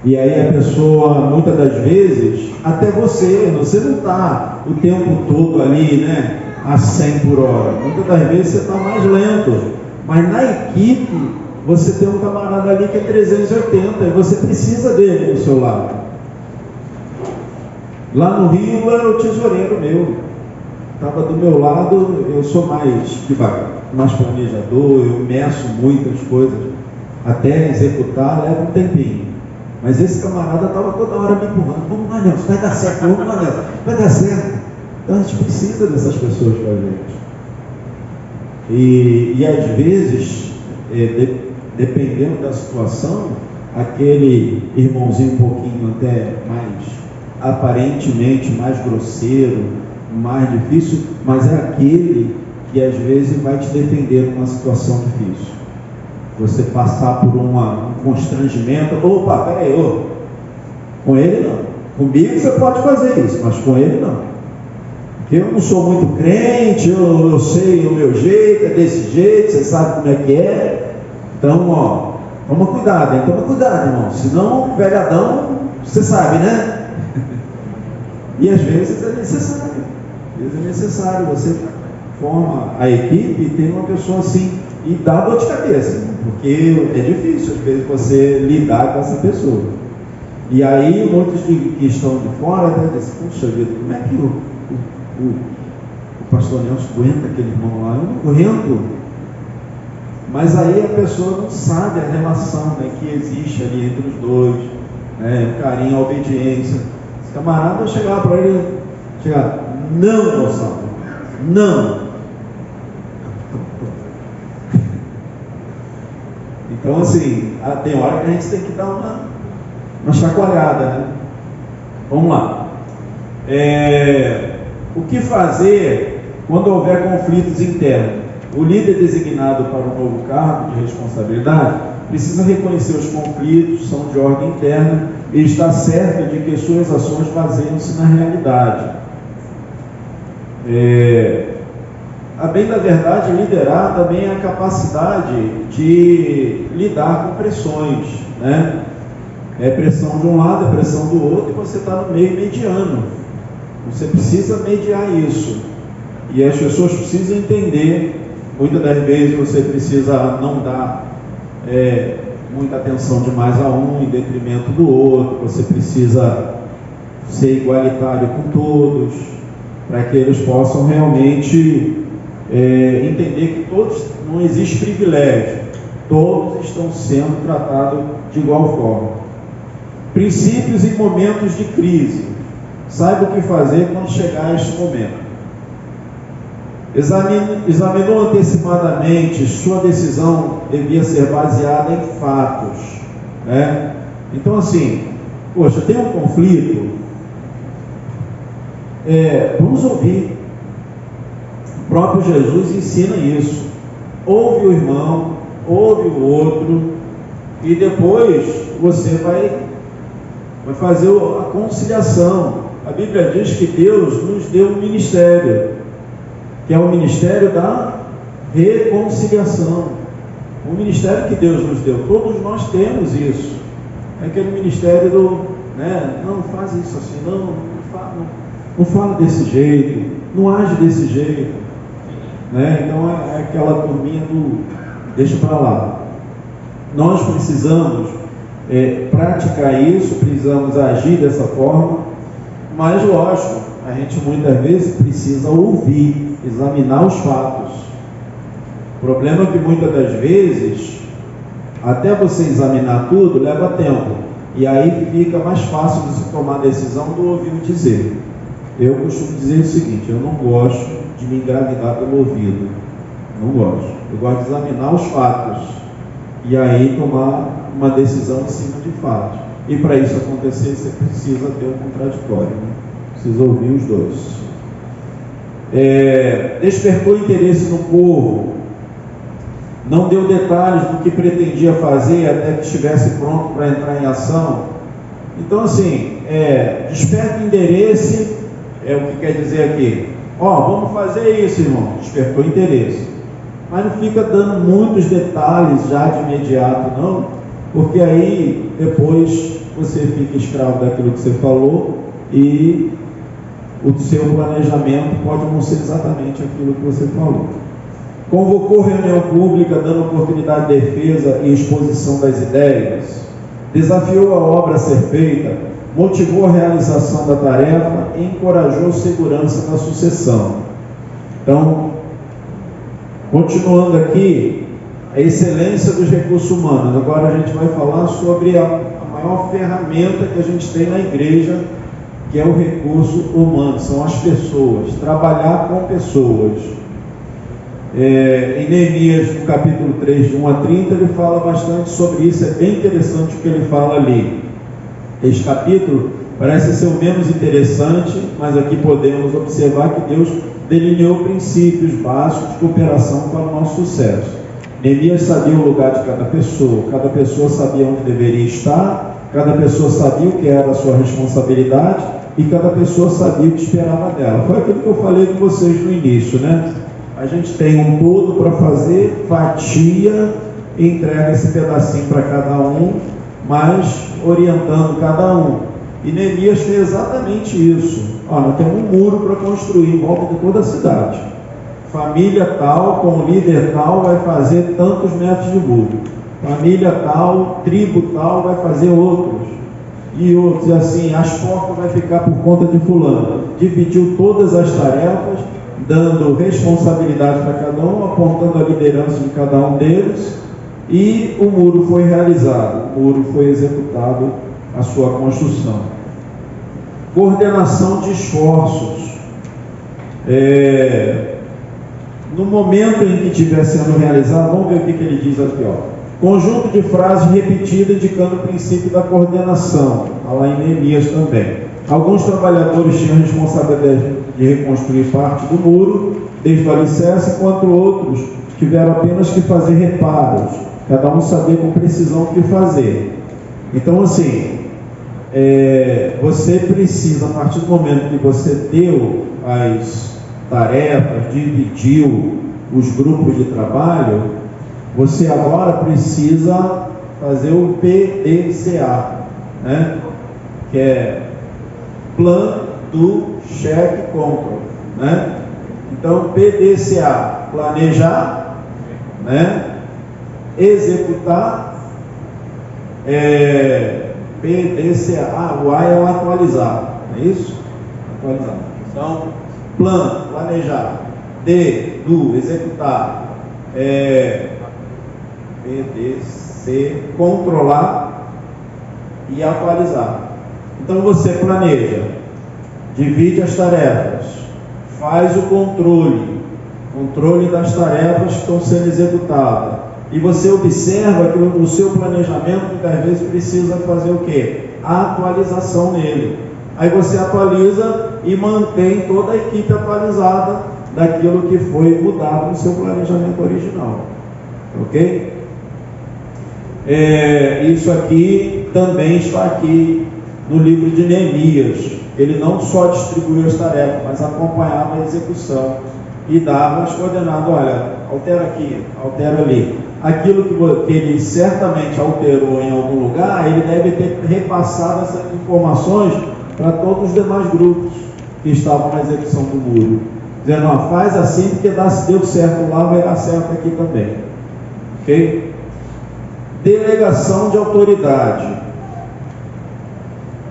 E aí a pessoa, muitas das vezes, até você não está o tempo todo ali, né, a 100 por hora. Muitas das vezes você está mais lento. Mas na equipe, você tem um camarada ali que é 380 e você precisa dele do seu lado. Lá no Rio era o tesoureiro meu. Estava do meu lado, eu sou mais devagar, mais planejador, eu meço muitas coisas. Até executar leva um tempinho. Mas esse camarada estava toda hora me empurrando. Vamos lá, Nelson, vai dar certo, vamos lá, Nelson, vai dar certo. Então a gente precisa dessas pessoas com a gente. E às vezes, dependendo da situação, aquele irmãozinho um pouquinho até mais, aparentemente mais grosseiro, mais difícil, mas é aquele que às vezes vai te defender numa situação difícil. Você passar por um constrangimento, opa, peraí, com ele não. Comigo você pode fazer isso, mas com ele não. Porque eu não sou muito crente, eu sei o meu jeito, é desse jeito, você sabe como é que é. Então, toma cuidado, hein? Toma cuidado, irmão. Senão, velhadão, você sabe, né? E às vezes é necessário. Às vezes é necessário. Você forma a equipe e tem uma pessoa assim. E dá dor de cabeça, porque é difícil, às vezes, você lidar com essa pessoa. E aí, muitos que estão de fora, né, dizem, puxa vida, como é que o pastor Nelson aguenta aquele irmão lá? Eu não aguento. Mas aí a pessoa não sabe a relação, né, que existe ali entre os dois, né, o carinho, a obediência. Esse camarada, eu chegava para ele, não, moçada, não. Então, assim, tem hora que a gente tem que dar uma chacoalhada, né? Vamos lá. O que fazer quando houver conflitos internos? O líder designado para um novo cargo de responsabilidade precisa reconhecer os conflitos, são de ordem interna, e estar certo de que suas ações baseiam-se na realidade. A bem da verdade, liderar também é a capacidade de lidar com pressões, né? É pressão de um lado, é pressão do outro, e você está no meio mediano. Você precisa mediar isso. E as pessoas precisam entender, muitas das vezes você precisa não dar muita atenção demais a um em detrimento do outro. Você precisa ser igualitário com todos, para que eles possam realmente entender que todos, não existe privilégio, todos estão sendo tratados de igual forma. Princípios em momentos de crise. Saiba o que fazer quando chegar a este momento. Examinou antecipadamente, sua decisão devia ser baseada em fatos, né? Então, assim, poxa, tem um conflito, vamos ouvir. O próprio Jesus ensina isso. Ouve o irmão, ouve o outro, e depois você vai fazer a conciliação. A Bíblia diz que Deus nos deu um ministério, que é o ministério da reconciliação. O ministério que Deus nos deu, todos nós temos isso. É aquele ministério do, não faz isso assim, não fala desse jeito, não age desse jeito, Então é aquela turminha do deixa para lá. Nós precisamos praticar isso, precisamos agir dessa forma, mas lógico, a gente muitas vezes precisa ouvir, examinar os fatos. O problema é que muitas das vezes, até você examinar tudo, leva tempo, e aí fica mais fácil de se tomar a decisão do ouvir o dizer. Eu costumo dizer o seguinte: eu não gosto de me engravidar pelo ouvido, não gosto. Eu gosto de examinar os fatos e aí tomar uma decisão em cima de fatos. E para isso acontecer, você precisa ter um contraditório, precisa ouvir os dois. Despertou interesse no povo, não deu detalhes do que pretendia fazer até que estivesse pronto para entrar em ação. Então, assim, desperta interesse, é o que quer dizer aqui. Vamos fazer isso, irmão. Despertou interesse. Mas não fica dando muitos detalhes já de imediato, não, porque aí depois você fica escravo daquilo que você falou e o seu planejamento pode não ser exatamente aquilo que você falou. Convocou reunião pública, dando oportunidade de defesa e exposição das ideias. Desafiou a obra a ser feita, motivou a realização da tarefa e encorajou segurança na sucessão. Então, continuando aqui, a excelência dos recursos humanos. Agora a gente vai falar sobre a maior ferramenta que a gente tem na igreja, que é o recurso humano, são as pessoas, trabalhar com pessoas. Em Neemias, no capítulo 3, de 1 a 30, ele fala bastante sobre isso. É bem interessante o que ele fala ali. Este capítulo parece ser o menos interessante, mas aqui podemos observar que Deus delineou princípios básicos de cooperação para o nosso sucesso. Neemias sabia o lugar de cada pessoa sabia onde deveria estar, cada pessoa sabia o que era a sua responsabilidade e cada pessoa sabia o que esperava dela. Foi aquilo que eu falei com vocês no início, A gente tem um todo para fazer, fatia, entrega esse pedacinho para cada um, mas orientando cada um. E Neemias fez exatamente isso. Nós temos um muro para construir em volta de toda a cidade. Família tal, com líder tal, vai fazer tantos metros de muro. Família tal, tribo tal, vai fazer outros. E outros, e assim, as portas vai ficar por conta de fulano. Dividiu todas as tarefas, dando responsabilidade para cada um, apontando a liderança de cada um deles, e o muro foi realizado, o muro foi executado, a sua construção. Coordenação de esforços. No momento em que estiver sendo realizado, vamos ver o que ele diz aqui, conjunto de frases repetidas indicando o princípio da coordenação, lá em Neemias também. Alguns trabalhadores tinham responsabilidade de reconstruir parte do muro, desde o alicerce, enquanto outros tiveram apenas que fazer reparos, cada um sabia com precisão o que fazer. Então, assim, você precisa, a partir do momento que você deu as tarefas, dividiu os grupos de trabalho, você agora precisa fazer o PDCA, que é Plan, Do, Check, Control, Então, PDCA, planejar, executar PDCA, o A é o atualizar, não é isso? Atualizar. Então, plano, planejar. D, do, executar. PDC, controlar e atualizar. Então você planeja, divide as tarefas, faz o controle das tarefas que estão sendo executadas. E você observa que o seu planejamento muitas vezes precisa fazer o quê? A atualização nele. Aí você atualiza e mantém toda a equipe atualizada daquilo que foi mudado no seu planejamento original. Ok? Isso aqui também está aqui no livro de Neemias. Ele não só distribuiu as tarefas, mas acompanhava a execução e dava as coordenadas. Olha, altera aqui, altera ali. Aquilo que ele certamente alterou em algum lugar, ele deve ter repassado essas informações para todos os demais grupos que estavam na execução do muro, dizendo: ó, faz assim, porque se deu certo lá, vai dar certo aqui também. Ok? Delegação de autoridade.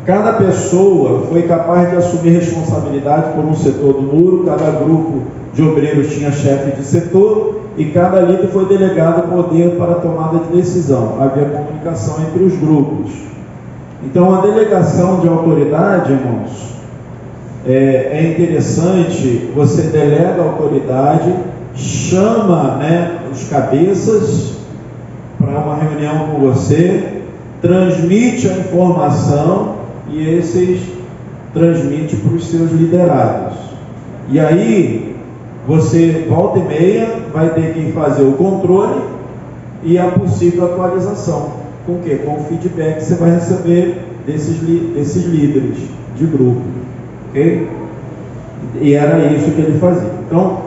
Cada pessoa foi capaz de assumir responsabilidade por um setor do muro. Cada grupo de obreiros tinha chefe de setor e cada líder foi delegado poder para a tomada de decisão. Havia comunicação entre os grupos. Então, a delegação de autoridade, irmãos, é interessante. Você delega a autoridade, chama, os cabeças para uma reunião com você, transmite a informação e esses transmite para os seus liderados. E aí você, volta e meia, vai ter que fazer o controle e a possível atualização. Com o quê? Com o feedback que você vai receber desses líderes de grupo. Ok? E era isso que ele fazia. Então,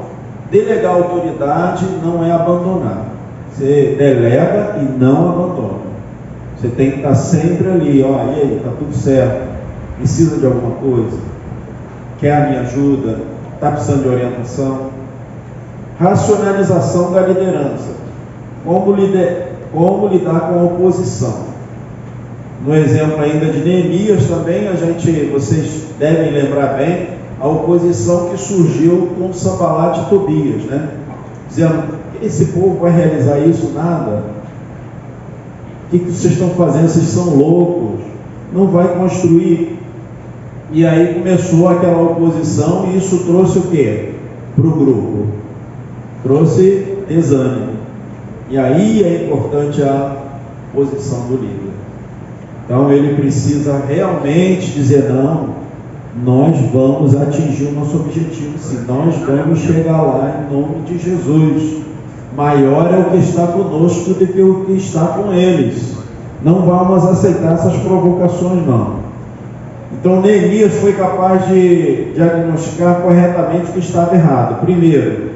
delegar autoridade não é abandonar. Você delega e não abandona. Você tem que estar sempre ali, ó, e aí, está tudo certo? Precisa de alguma coisa? Quer a minha ajuda? Está precisando de orientação? Racionalização da liderança. Como lidar com a oposição? No exemplo ainda de Neemias também, vocês devem lembrar bem, a oposição que surgiu com Sanbalat e Tobias, dizendo: esse povo vai realizar isso? Nada. O que vocês estão fazendo? Vocês são loucos, não vai construir. E aí começou aquela oposição, e isso trouxe o quê? Para o grupo? Trouxe desânimo. E aí é importante a posição do líder. Então ele precisa realmente dizer: não, nós vamos atingir o nosso objetivo, sim, nós vamos chegar lá em nome de Jesus. Maior é o que está conosco do que o que está com eles. Não vamos aceitar essas provocações, não. Então Neemias foi capaz de diagnosticar corretamente o que estava errado. Primeiro,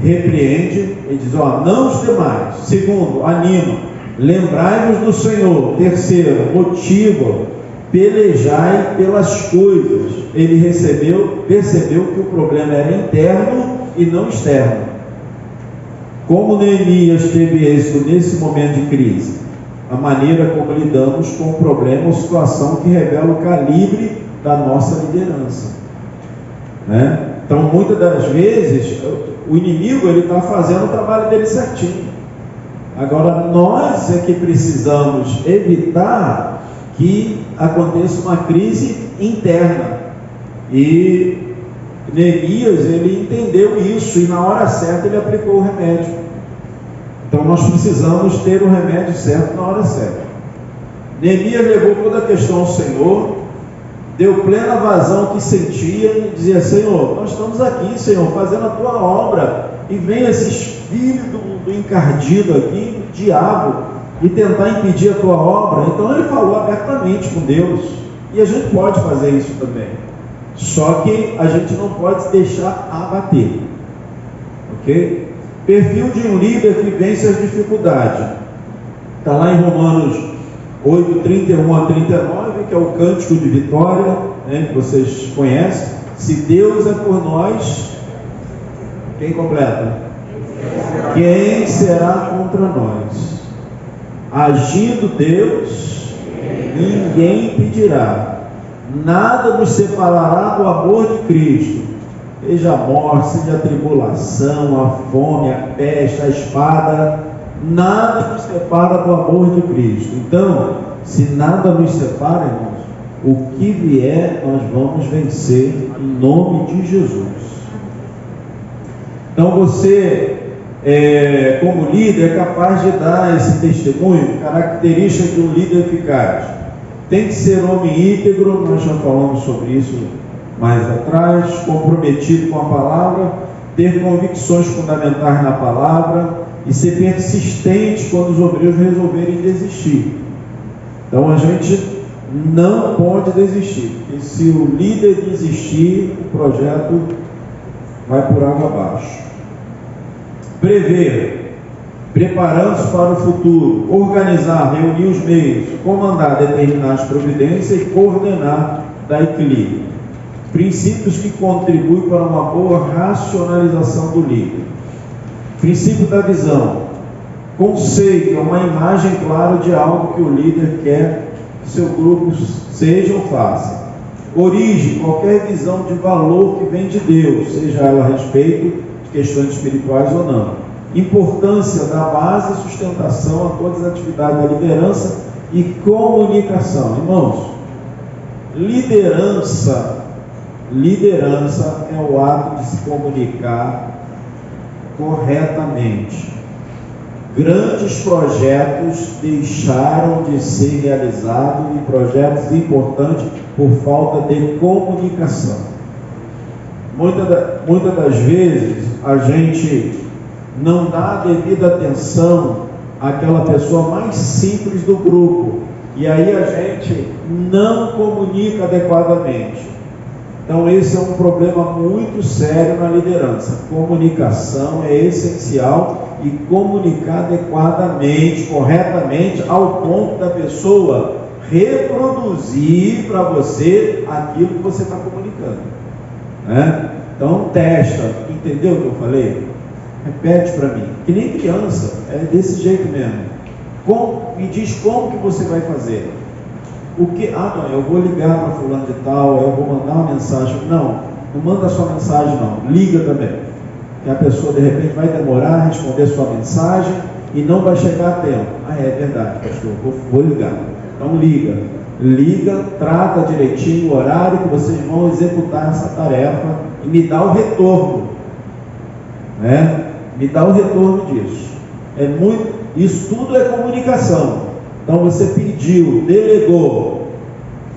repreende e diz: não os demais. Segundo, anima, lembrai-vos do Senhor. Terceiro, motiva, pelejai pelas coisas. Ele percebeu que o problema era interno e não externo. Como Neemias teve êxito nesse momento de crise? A maneira como lidamos com o problema ou situação que revela o calibre da nossa liderança. Então, muitas das vezes, o inimigo está fazendo o trabalho dele certinho. Agora, nós é que precisamos evitar que aconteça uma crise interna. E Neemias, ele entendeu isso e na hora certa ele aplicou o remédio. Então nós precisamos ter o remédio certo na hora certa. Neemias levou toda a questão ao Senhor, deu plena vazão que sentia e dizia: Senhor, nós estamos aqui, Senhor, fazendo a tua obra, e vem esses filhos do encardido aqui, do diabo, e tentar impedir a tua obra. Então ele falou abertamente com Deus, e a gente pode fazer isso também, só que a gente não pode deixar abater. Ok? Perfil de um líder que vence as dificuldades. Está lá em Romanos 8, 31 a 39, que é o cântico de vitória, que vocês conhecem. Se Deus é por nós, quem completa? Quem será contra nós? Agindo Deus, ninguém impedirá. Nada nos separará do amor de Cristo. Seja a morte, seja a tribulação, a fome, a peste, a espada, nada nos separa do amor de Cristo. Então, se nada nos separa, irmãos, o que vier, nós vamos vencer em nome de Jesus. Então, você, como líder, é capaz de dar esse testemunho, característica de um líder eficaz. Tem que ser homem íntegro, nós já falamos sobre isso mais atrás, comprometido com a palavra, ter convicções fundamentais na palavra e ser persistente quando os obreiros resolverem desistir. Então a gente não pode desistir, porque se o líder desistir, o projeto vai por água abaixo. Prever, preparando-se para o futuro, organizar, reunir os meios, comandar, determinar as providências e coordenar, dar equilíbrio. Princípios que contribuem para uma boa racionalização do líder. Princípio da visão. Conceito é uma imagem clara de algo que o líder quer que seu grupo seja ou faça. Origem, qualquer visão de valor que vem de Deus, seja ela a respeito de questões espirituais ou não. Importância da base e sustentação a todas as atividades da liderança e comunicação. Irmãos, liderança é o ato de se comunicar corretamente. Grandes projetos deixaram de ser realizados e projetos importantes por falta de comunicação. Muitas das vezes a gente não dá a devida atenção àquela pessoa mais simples do grupo e aí a gente não comunica adequadamente. Então esse é um problema muito sério na liderança. Comunicação é essencial e comunicar adequadamente, corretamente, ao ponto da pessoa reproduzir para você aquilo que você está comunicando, né? Então testa, entendeu o que eu falei? Repete para mim, que nem criança, é desse jeito mesmo. Me diz como que você vai fazer. O que? Não, eu vou ligar para fulano de tal, eu vou mandar uma mensagem. Não manda sua mensagem não, liga também. Que a pessoa de repente vai demorar a responder sua mensagem e não vai chegar a tempo. É verdade, pastor, vou ligar. Então liga, trata direitinho o horário que vocês vão executar essa tarefa e me dá o retorno, né? Me dá o retorno disso. Isso tudo é comunicação. Então você pediu, delegou,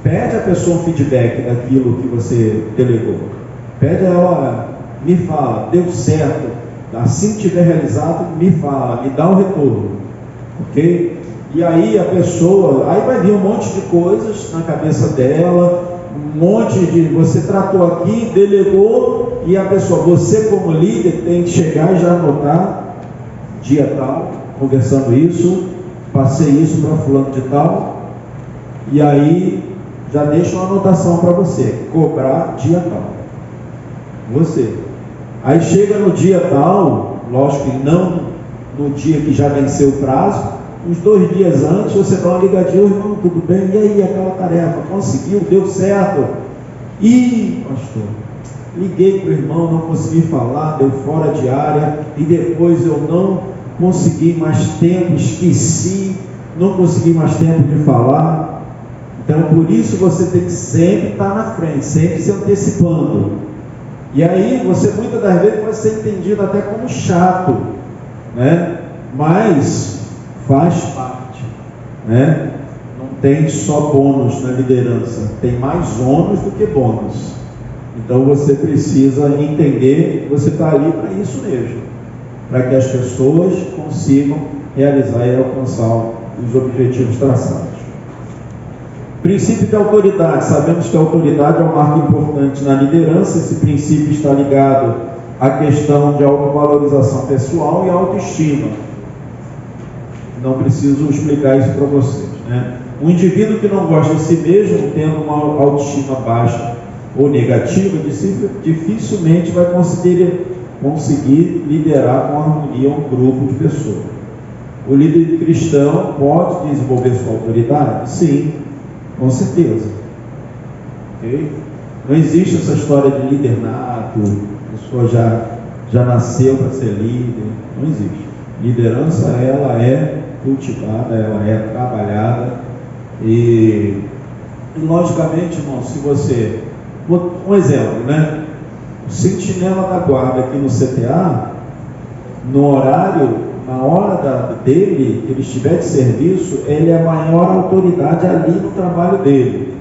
pede a pessoa um feedback daquilo que você delegou. Pede a ela, me fala, deu certo, assim que tiver realizado, me fala, me dá um retorno, ok? E aí a pessoa, aí vai vir um monte de coisas na cabeça dela, um monte de, você tratou aqui, delegou, e a pessoa, você como líder tem que chegar e já anotar, dia tal, conversando isso, passei isso para fulano de tal, e aí já deixa uma anotação para você, cobrar dia tal, você. Aí chega no dia tal, lógico que não no dia que já venceu o prazo, uns 2 dias antes você dá uma ligadinha, irmão, tudo bem? E aí aquela tarefa, conseguiu, deu certo? Pastor, liguei para o irmão, não consegui falar, deu fora de área, e depois eu não consegui mais tempo, esqueci, não consegui mais tempo de falar. Então por isso você tem que sempre estar na frente, sempre se antecipando. E aí você muitas das vezes pode ser entendido até como chato, né? Mas faz parte, né? Não tem só bônus na liderança, tem mais ônus do que bônus. Então você precisa entender que você está ali para isso mesmo, para que as pessoas consigam realizar e alcançar os objetivos traçados. Princípio de autoridade. Sabemos que a autoridade é um marco importante na liderança. Esse princípio está ligado à questão de autovalorização pessoal e autoestima. Não preciso explicar isso para vocês, né? Um indivíduo que não gosta de si mesmo, tendo uma autoestima baixa ou negativa, dificilmente vai conseguir liderar com harmonia um grupo de pessoas. O líder cristão pode desenvolver sua autoridade? Sim, com certeza. Okay? Não existe essa história de líder nato, a pessoa já nasceu para ser líder. Não existe. Liderança, ela é cultivada, ela é trabalhada. E logicamente, irmão, se você... Um exemplo, né? O sentinela da guarda aqui no CTA, no horário, na hora dele, que ele estiver de serviço, ele é a maior autoridade ali no trabalho dele.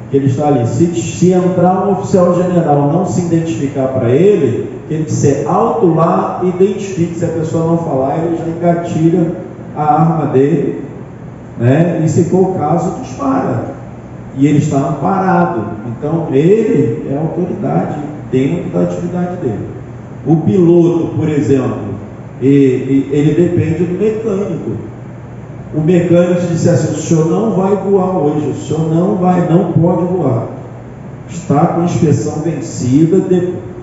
Que ele está ali. Se entrar um oficial general não se identificar para ele, tem que ser alto lá, identifique. Se a pessoa não falar, ele já engatilha a arma dele, né? E se for o caso, dispara. E ele está amparado. Então ele é a autoridade dentro da atividade dele. O piloto, por exemplo, ele depende do mecânico. O mecânico disse assim: o senhor não vai voar hoje, o senhor não pode voar, está com inspeção vencida.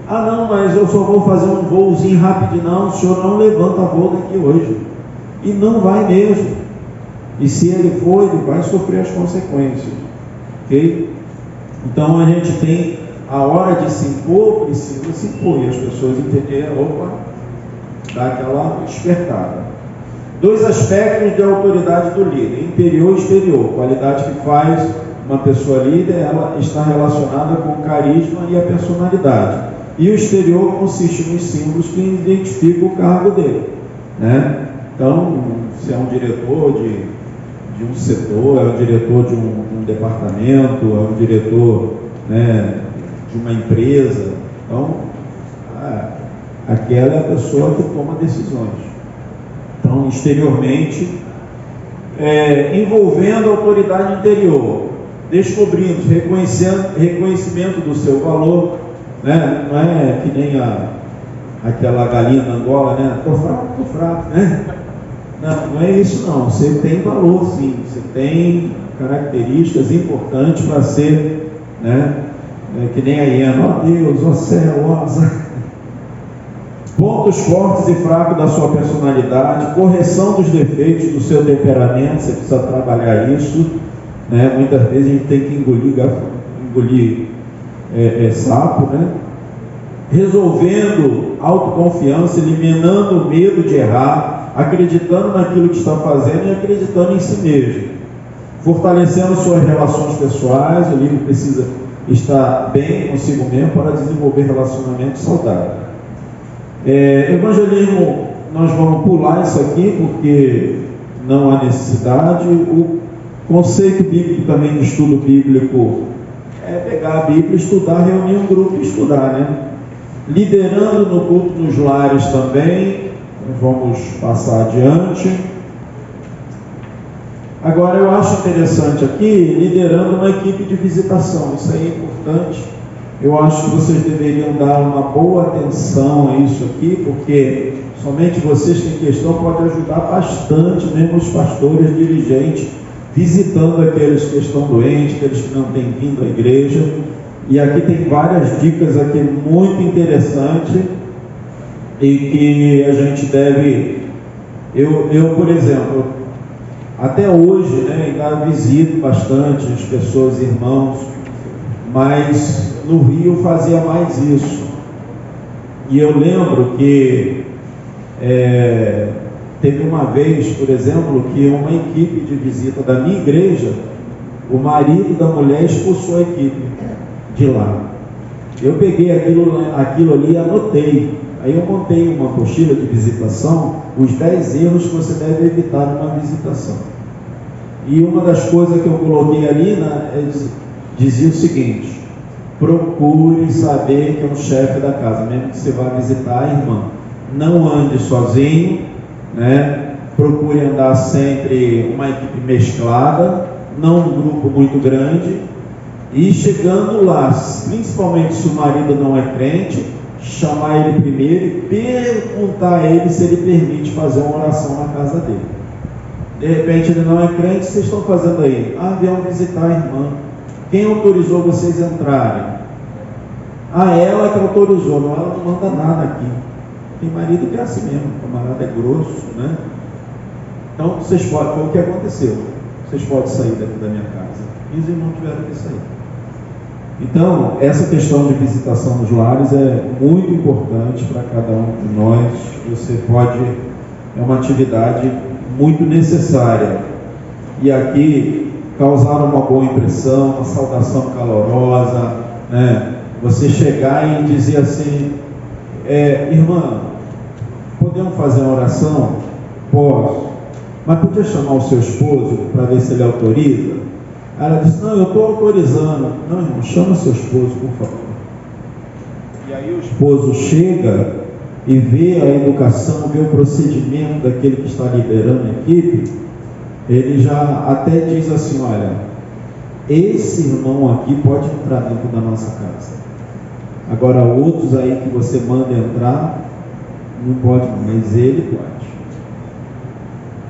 Não, mas eu só vou fazer um voozinho rapidinho. Não, o senhor não levanta voo daqui hoje. E não vai mesmo. E se ele for, ele vai sofrer as consequências. Ok? Então a gente tem a hora de se impor, precisa se impor, e as pessoas entenderem, opa, dá aquela despertada. 2 aspectos de autoridade do líder: interior e exterior. Qualidade que faz uma pessoa líder, ela está relacionada com o carisma e a personalidade. E o exterior consiste nos símbolos que identificam o cargo dele, né? Então, se é um diretor de um setor, é um diretor de um departamento, é um diretor, né, de uma empresa, então aquela é a pessoa que toma decisões. Então, exteriormente, envolvendo a autoridade interior, descobrindo, reconhecimento do seu valor, né? Não é que nem aquela galinha na Angola, né? Tô fraco, né? Não é isso não. Você tem valor, sim. Você tem características importantes para ser, né? Que nem a hiena, ó Deus, ó céu, ó azar. Pontos fortes e fracos da sua personalidade, correção dos defeitos do seu temperamento, você precisa trabalhar isso, né? Muitas vezes a gente tem que engolir sapo, né? Resolvendo autoconfiança, eliminando o medo de errar, acreditando naquilo que está fazendo e acreditando em si mesmo, fortalecendo suas relações pessoais. O líder precisa estar bem consigo mesmo para desenvolver relacionamentos saudáveis. Evangelismo, nós vamos pular isso aqui porque não há necessidade. O conceito bíblico também do estudo bíblico é pegar a Bíblia, estudar, reunir um grupo e estudar, né? Liderando no culto nos lares também, vamos passar adiante. Agora eu acho interessante aqui, liderando uma equipe de visitação, isso aí é importante. Eu acho que vocês deveriam dar uma boa atenção a isso aqui, porque somente vocês têm questão, pode ajudar bastante mesmo os pastores, dirigentes, visitando aqueles que estão doentes, aqueles que não têm vindo à igreja. E aqui tem várias dicas aqui muito interessantes e que a gente deve... Eu por exemplo, até hoje, né, ainda visito bastante as pessoas, irmãos, mas no Rio fazia mais isso. E eu lembro que teve uma vez, por exemplo, que uma equipe de visita da minha igreja, o marido da mulher expulsou a equipe de lá. Eu peguei aquilo ali e anotei. Aí eu montei uma apostila de visitação, os 10 erros que você deve evitar numa visitação. E uma das coisas que eu coloquei ali, dizia o seguinte: procure saber que é um chefe da casa, mesmo que você vá visitar a irmã. Não ande sozinho, né? Procure andar sempre uma equipe mesclada, não um grupo muito grande. E chegando lá, principalmente se o marido não é crente, chamar ele primeiro e perguntar a ele se ele permite fazer uma oração na casa dele. De repente ele não é crente, o que vocês estão fazendo aí? Vieram visitar a irmã. Quem autorizou vocês entrarem? Ela que autorizou. Não, ela não manda nada aqui. Tem marido que é assim mesmo, o camarada é grosso, né? Então, vocês podem, foi o que aconteceu. Vocês podem sair daqui da minha casa. E os irmãos tiveram que sair. Então, essa questão de visitação nos lares é muito importante para cada um de nós. Você pode, é uma atividade muito necessária. E aqui, causar uma boa impressão, uma saudação calorosa, né? Você chegar e dizer assim, irmã, podemos fazer uma oração? Posso. Mas podia chamar o seu esposo para ver se ele autoriza? Ela disse, não, eu estou autorizando. Não, irmão, chama seu esposo, por favor. E aí o esposo chega e vê a educação, vê o procedimento daquele que está liderando a equipe. Ele já até diz assim, olha, esse irmão aqui pode entrar dentro da nossa casa. Agora outros aí que você manda entrar, não pode, mas ele pode.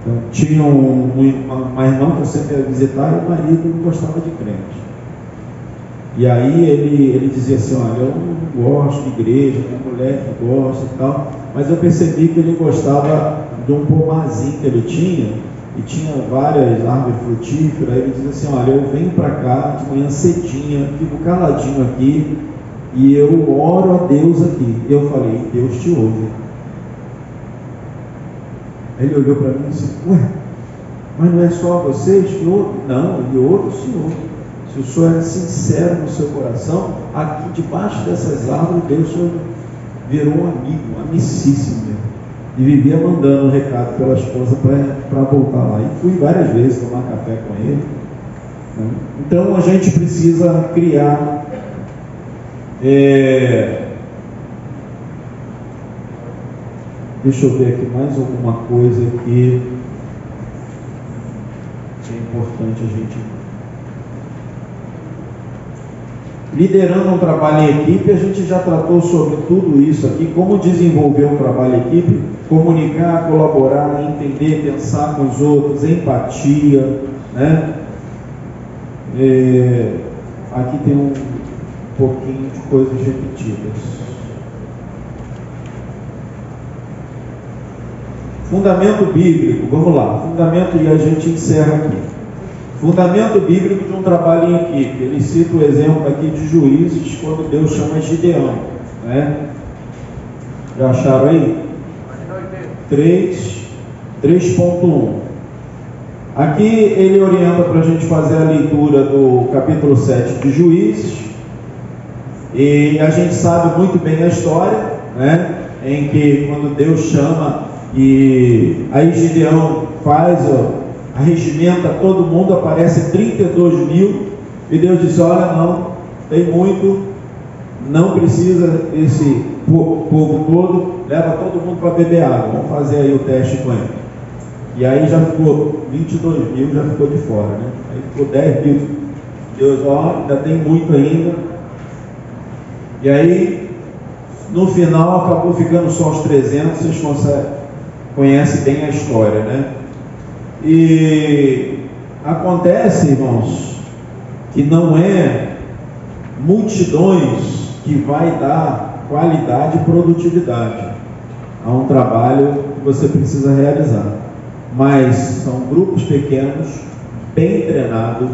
Então, tinha uma irmã que eu sempre ia visitar e o marido não gostava de crente. E aí ele dizia assim, olha, eu não gosto de igreja, tem mulher que gosta e tal, mas eu percebi que ele gostava de um pomarzinho que ele tinha, e tinha várias árvores frutíferas. Aí ele dizia assim, olha, eu venho para cá de manhã cedinha, fico caladinho aqui, e eu oro a Deus aqui. Eu falei, Deus te ouve. Ele olhou para mim e disse, ué, mas não é só vocês que ouvem? Não, ele ouve o Senhor. Se o Senhor é sincero no seu coração, aqui debaixo dessas árvores, Deus virou um amigo, amicíssimo mesmo. E vivia mandando um recado pela esposa para voltar lá. E fui várias vezes tomar café com ele. Então a gente precisa criar deixa eu ver aqui mais alguma coisa que é importante a gente. Liderando um trabalho em equipe, a gente já tratou sobre tudo isso aqui, como desenvolver um trabalho em equipe, comunicar, colaborar, entender, pensar com os outros, empatia, né? Aqui tem um pouquinho de coisas repetidas. Fundamento bíblico, vamos lá, fundamento, e a gente encerra aqui. Fundamento bíblico de um trabalho em equipe. Ele cita o exemplo aqui de Juízes, quando Deus chama Gideão, né? Já acharam aí? 3.1. Aqui ele orienta para a gente fazer a leitura do capítulo 7 de Juízes, e a gente sabe muito bem a história, né? Em que quando Deus chama, e aí Gideão arregimenta todo mundo, aparece 32 mil, e Deus diz, olha, não, tem muito, não precisa esse povo todo, leva todo mundo para beber água, vamos fazer aí o teste com ele. E aí já ficou 22 mil, já ficou de fora, né? Aí ficou 10 mil, Deus, ó, ainda tem muito ainda. E aí, no final, acabou ficando só os 300, vocês conhecem bem a história, né? E acontece, irmãos, que não é multidões que vai dar qualidade e produtividade a um trabalho que você precisa realizar, mas são grupos pequenos, bem treinados,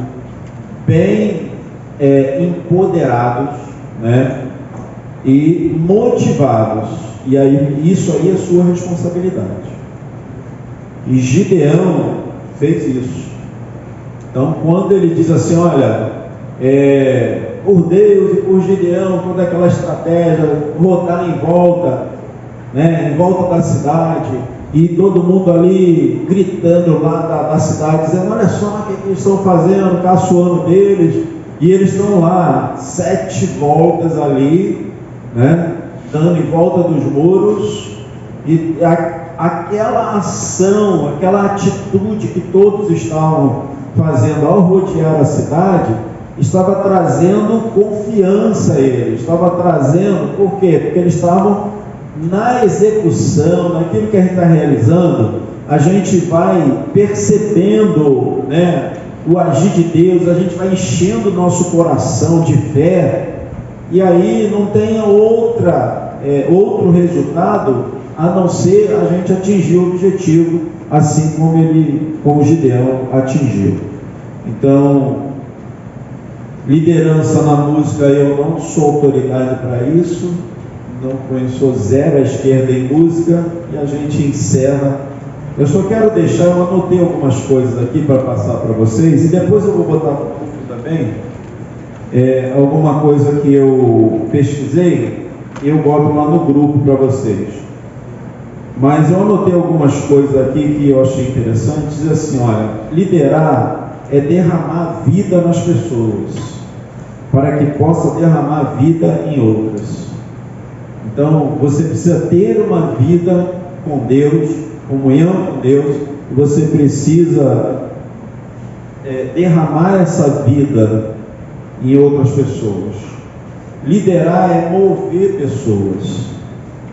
bem empoderados, né? E motivados, e aí isso aí é sua responsabilidade. E Gideão fez isso. Então, quando ele diz assim, olha, por Deus e por Gideão, toda aquela estratégia, rodar em volta, né, em volta da cidade, e todo mundo ali gritando lá da cidade, dizendo, olha só o que eles estão fazendo, caçoando deles, e eles estão lá, 7 voltas ali, né, dando em volta dos muros, e aquela ação, aquela atitude que todos estavam fazendo ao rodear a cidade, estava trazendo confiança a eles, estava trazendo, por quê? Porque eles estavam na execução, naquilo que a gente está realizando, a gente vai percebendo, né, o agir de Deus, a gente vai enchendo o nosso coração de fé, e aí não tem outro resultado a não ser a gente atingir o objetivo, assim como Gideão atingiu. Então, liderança na música, eu não sou autoridade para isso, não conheço zero à esquerda em música, e a gente encerra. Eu só quero deixar, eu anotei algumas coisas aqui para passar para vocês, e depois eu vou botar no grupo também, alguma coisa que eu pesquisei, eu boto lá no grupo para vocês. Mas eu anotei algumas coisas aqui que eu achei interessante. Diz assim, olha, liderar é derramar vida nas pessoas, para que possa derramar vida em outras. Então, você precisa ter uma vida com Deus, comunhão com Deus, e você precisa derramar essa vida em outras pessoas. Liderar é mover pessoas,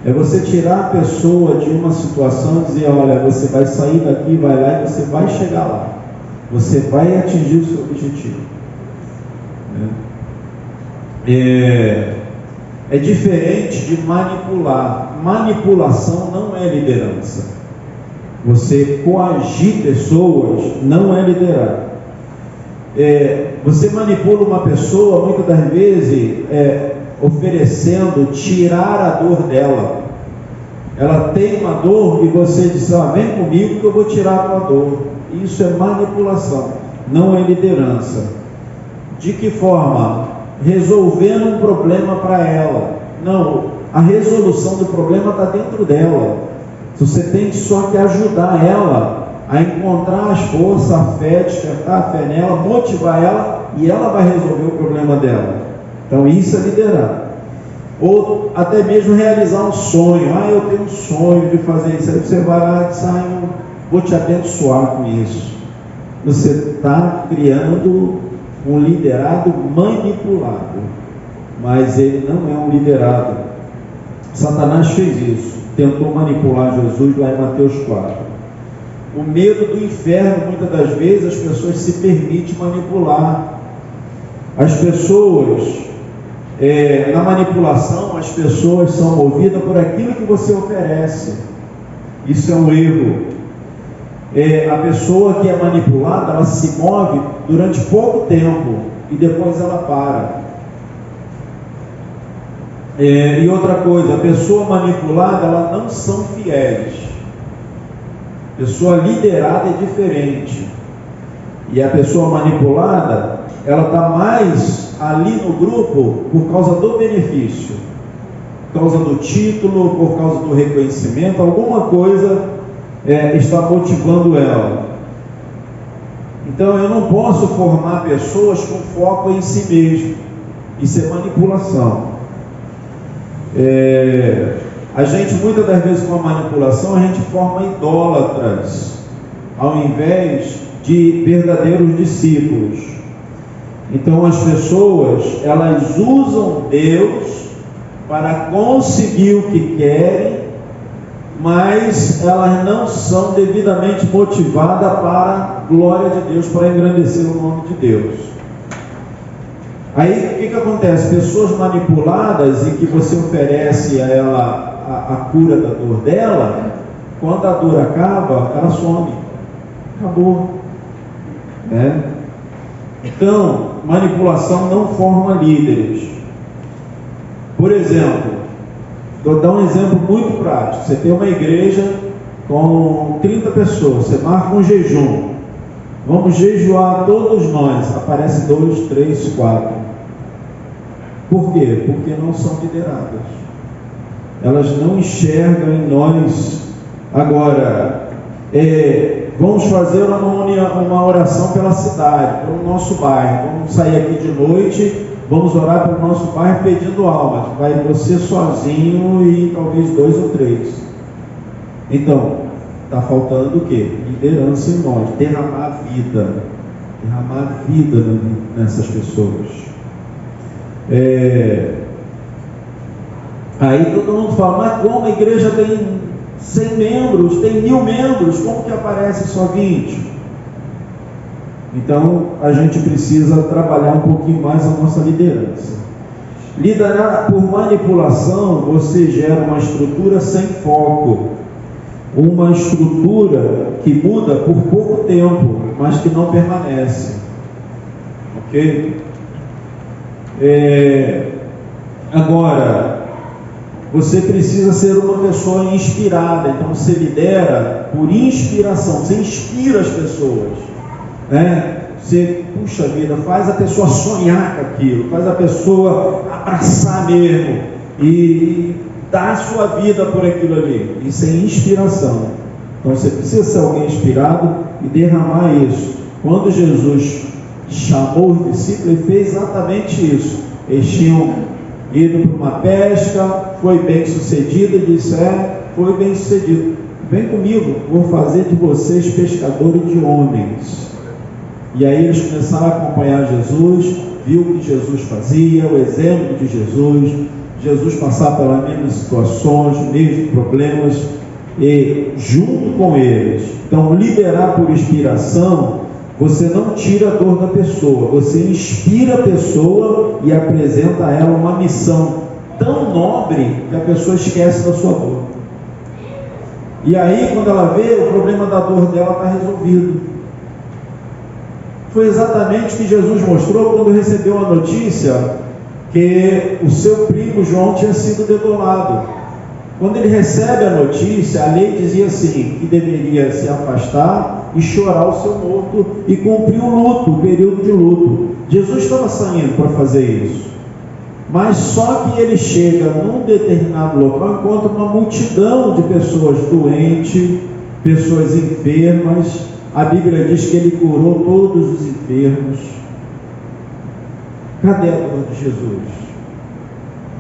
é você tirar a pessoa de uma situação e dizer, olha, você vai sair daqui, vai lá e você vai chegar lá, você vai atingir o seu objetivo. É diferente de manipular. Manipulação não é liderança. Você coagir pessoas não é liderar. Você manipula uma pessoa muitas das vezes oferecendo tirar a dor dela. Ela tem uma dor e você diz, vem comigo que eu vou tirar a tua dor. Isso é manipulação, não é liderança. De que forma? Resolvendo um problema para ela. Não, a resolução do problema está dentro dela. Você tem só que ajudar ela a encontrar as forças, a fé, despertar a fé nela, motivar ela, e ela vai resolver o problema dela. Então isso é liderar. Ou até mesmo realizar um sonho. Eu tenho um sonho de fazer isso. Aí você vai lá e sai, vou te abençoar com isso. Você está criando um liderado manipulado, mas ele não é um liderado. Satanás fez isso, tentou manipular Jesus lá em Mateus 4. O medo do inferno, muitas das vezes as pessoas se permitem manipular. As pessoas, na manipulação, as pessoas são movidas por aquilo que você oferece. Isso é um erro. A pessoa que é manipulada, ela se move durante pouco tempo e depois ela para. E outra coisa, a pessoa manipulada, elas não são fiéis. Pessoa liderada é diferente. E a pessoa manipulada, ela está mais ali no grupo por causa do benefício, por causa do título, por causa do reconhecimento, alguma coisa está motivando ela. Então eu não posso formar pessoas com foco em si mesmo. Isso é manipulação. A gente, muitas das vezes, com a manipulação, a gente forma idólatras, ao invés de verdadeiros discípulos. Então as pessoas, elas usam Deus para conseguir o que querem, mas elas não são devidamente motivadas para a glória de Deus, para engrandecer o nome de Deus. Aí o que acontece? Pessoas manipuladas e que você oferece a ela a cura da dor dela, quando a dor acaba, ela some. Acabou. Então, manipulação não forma líderes. Por exemplo, vou dar um exemplo muito prático. Você tem uma igreja com 30 pessoas, você marca um jejum. Vamos jejuar todos nós. Aparece 2, 3, 4. Por quê? Porque não são lideradas. Elas não enxergam em nós. Agora, vamos fazer uma oração pela cidade, pelo nosso bairro. Vamos sair aqui de noite, vamos orar pelo nosso bairro pedindo almas. Vai você sozinho e talvez 2 ou 3. Então, está faltando o quê? Liderança em nós, derramar vida nessas pessoas. Aí todo mundo fala, mas como a igreja tem 100 membros, tem 1000 membros, como que aparece só 20? Então a gente precisa trabalhar um pouquinho mais a nossa liderança. Liderar por manipulação, você gera uma estrutura sem foco, uma estrutura que muda por pouco tempo, mas que não permanece. Ok? Agora, você precisa ser uma pessoa inspirada. Então você lidera por inspiração, você inspira as pessoas, né? Você, puxa vida, faz a pessoa sonhar com aquilo, faz a pessoa abraçar mesmo e dar a sua vida por aquilo ali. Isso é inspiração. Então você precisa ser alguém inspirado e derramar isso. Quando Jesus chamou os discípulos, ele fez exatamente isso. Eles tinham ido para uma pesca, foi bem sucedido, e disse: foi bem sucedido, vem comigo, vou fazer de vocês pescadores de homens. E aí eles começaram a acompanhar Jesus, viu o que Jesus fazia, o exemplo de Jesus passar pelas mesmas situações, mesmos problemas, e junto com eles. Então, liderar por inspiração, você não tira a dor da pessoa, você inspira a pessoa e apresenta a ela uma missão tão nobre que a pessoa esquece da sua dor. E aí, quando ela vê, o problema da dor dela está resolvido. Foi exatamente o que Jesus mostrou quando recebeu a notícia que o seu primo João tinha sido degolado. Quando ele recebe a notícia, a lei dizia assim, que deveria se afastar e chorar o seu morto e cumprir o luto, o período de luto. Jesus estava saindo para fazer isso, mas só que ele chega num determinado local, encontra uma multidão de pessoas doentes, pessoas enfermas. A Bíblia diz que ele curou todos os enfermos. Cadê a dor de Jesus?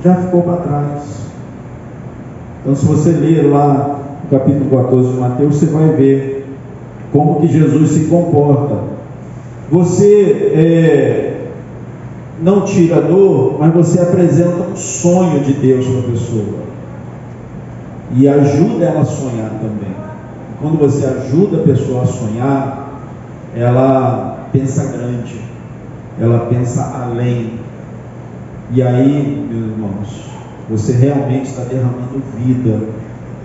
Já ficou para trás. Então, se você ler lá no capítulo 14 de Mateus, você vai ver como que Jesus se comporta. Você não tira a dor, mas você apresenta um sonho de Deus para a pessoa e ajuda ela a sonhar também. Quando você ajuda a pessoa a sonhar, ela pensa grande, ela pensa além. E aí, meus irmãos, você realmente está derramando vida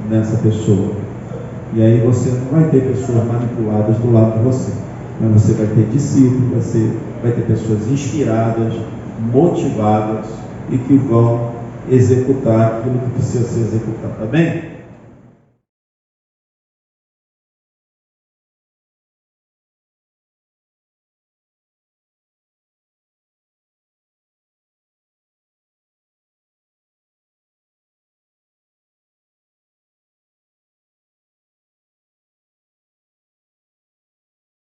nessa pessoa. E aí você não vai ter pessoas manipuladas do lado de você, mas você vai ter discípulos, você vai ter pessoas inspiradas, motivadas e que vão executar aquilo que precisa ser executado. Tá bem?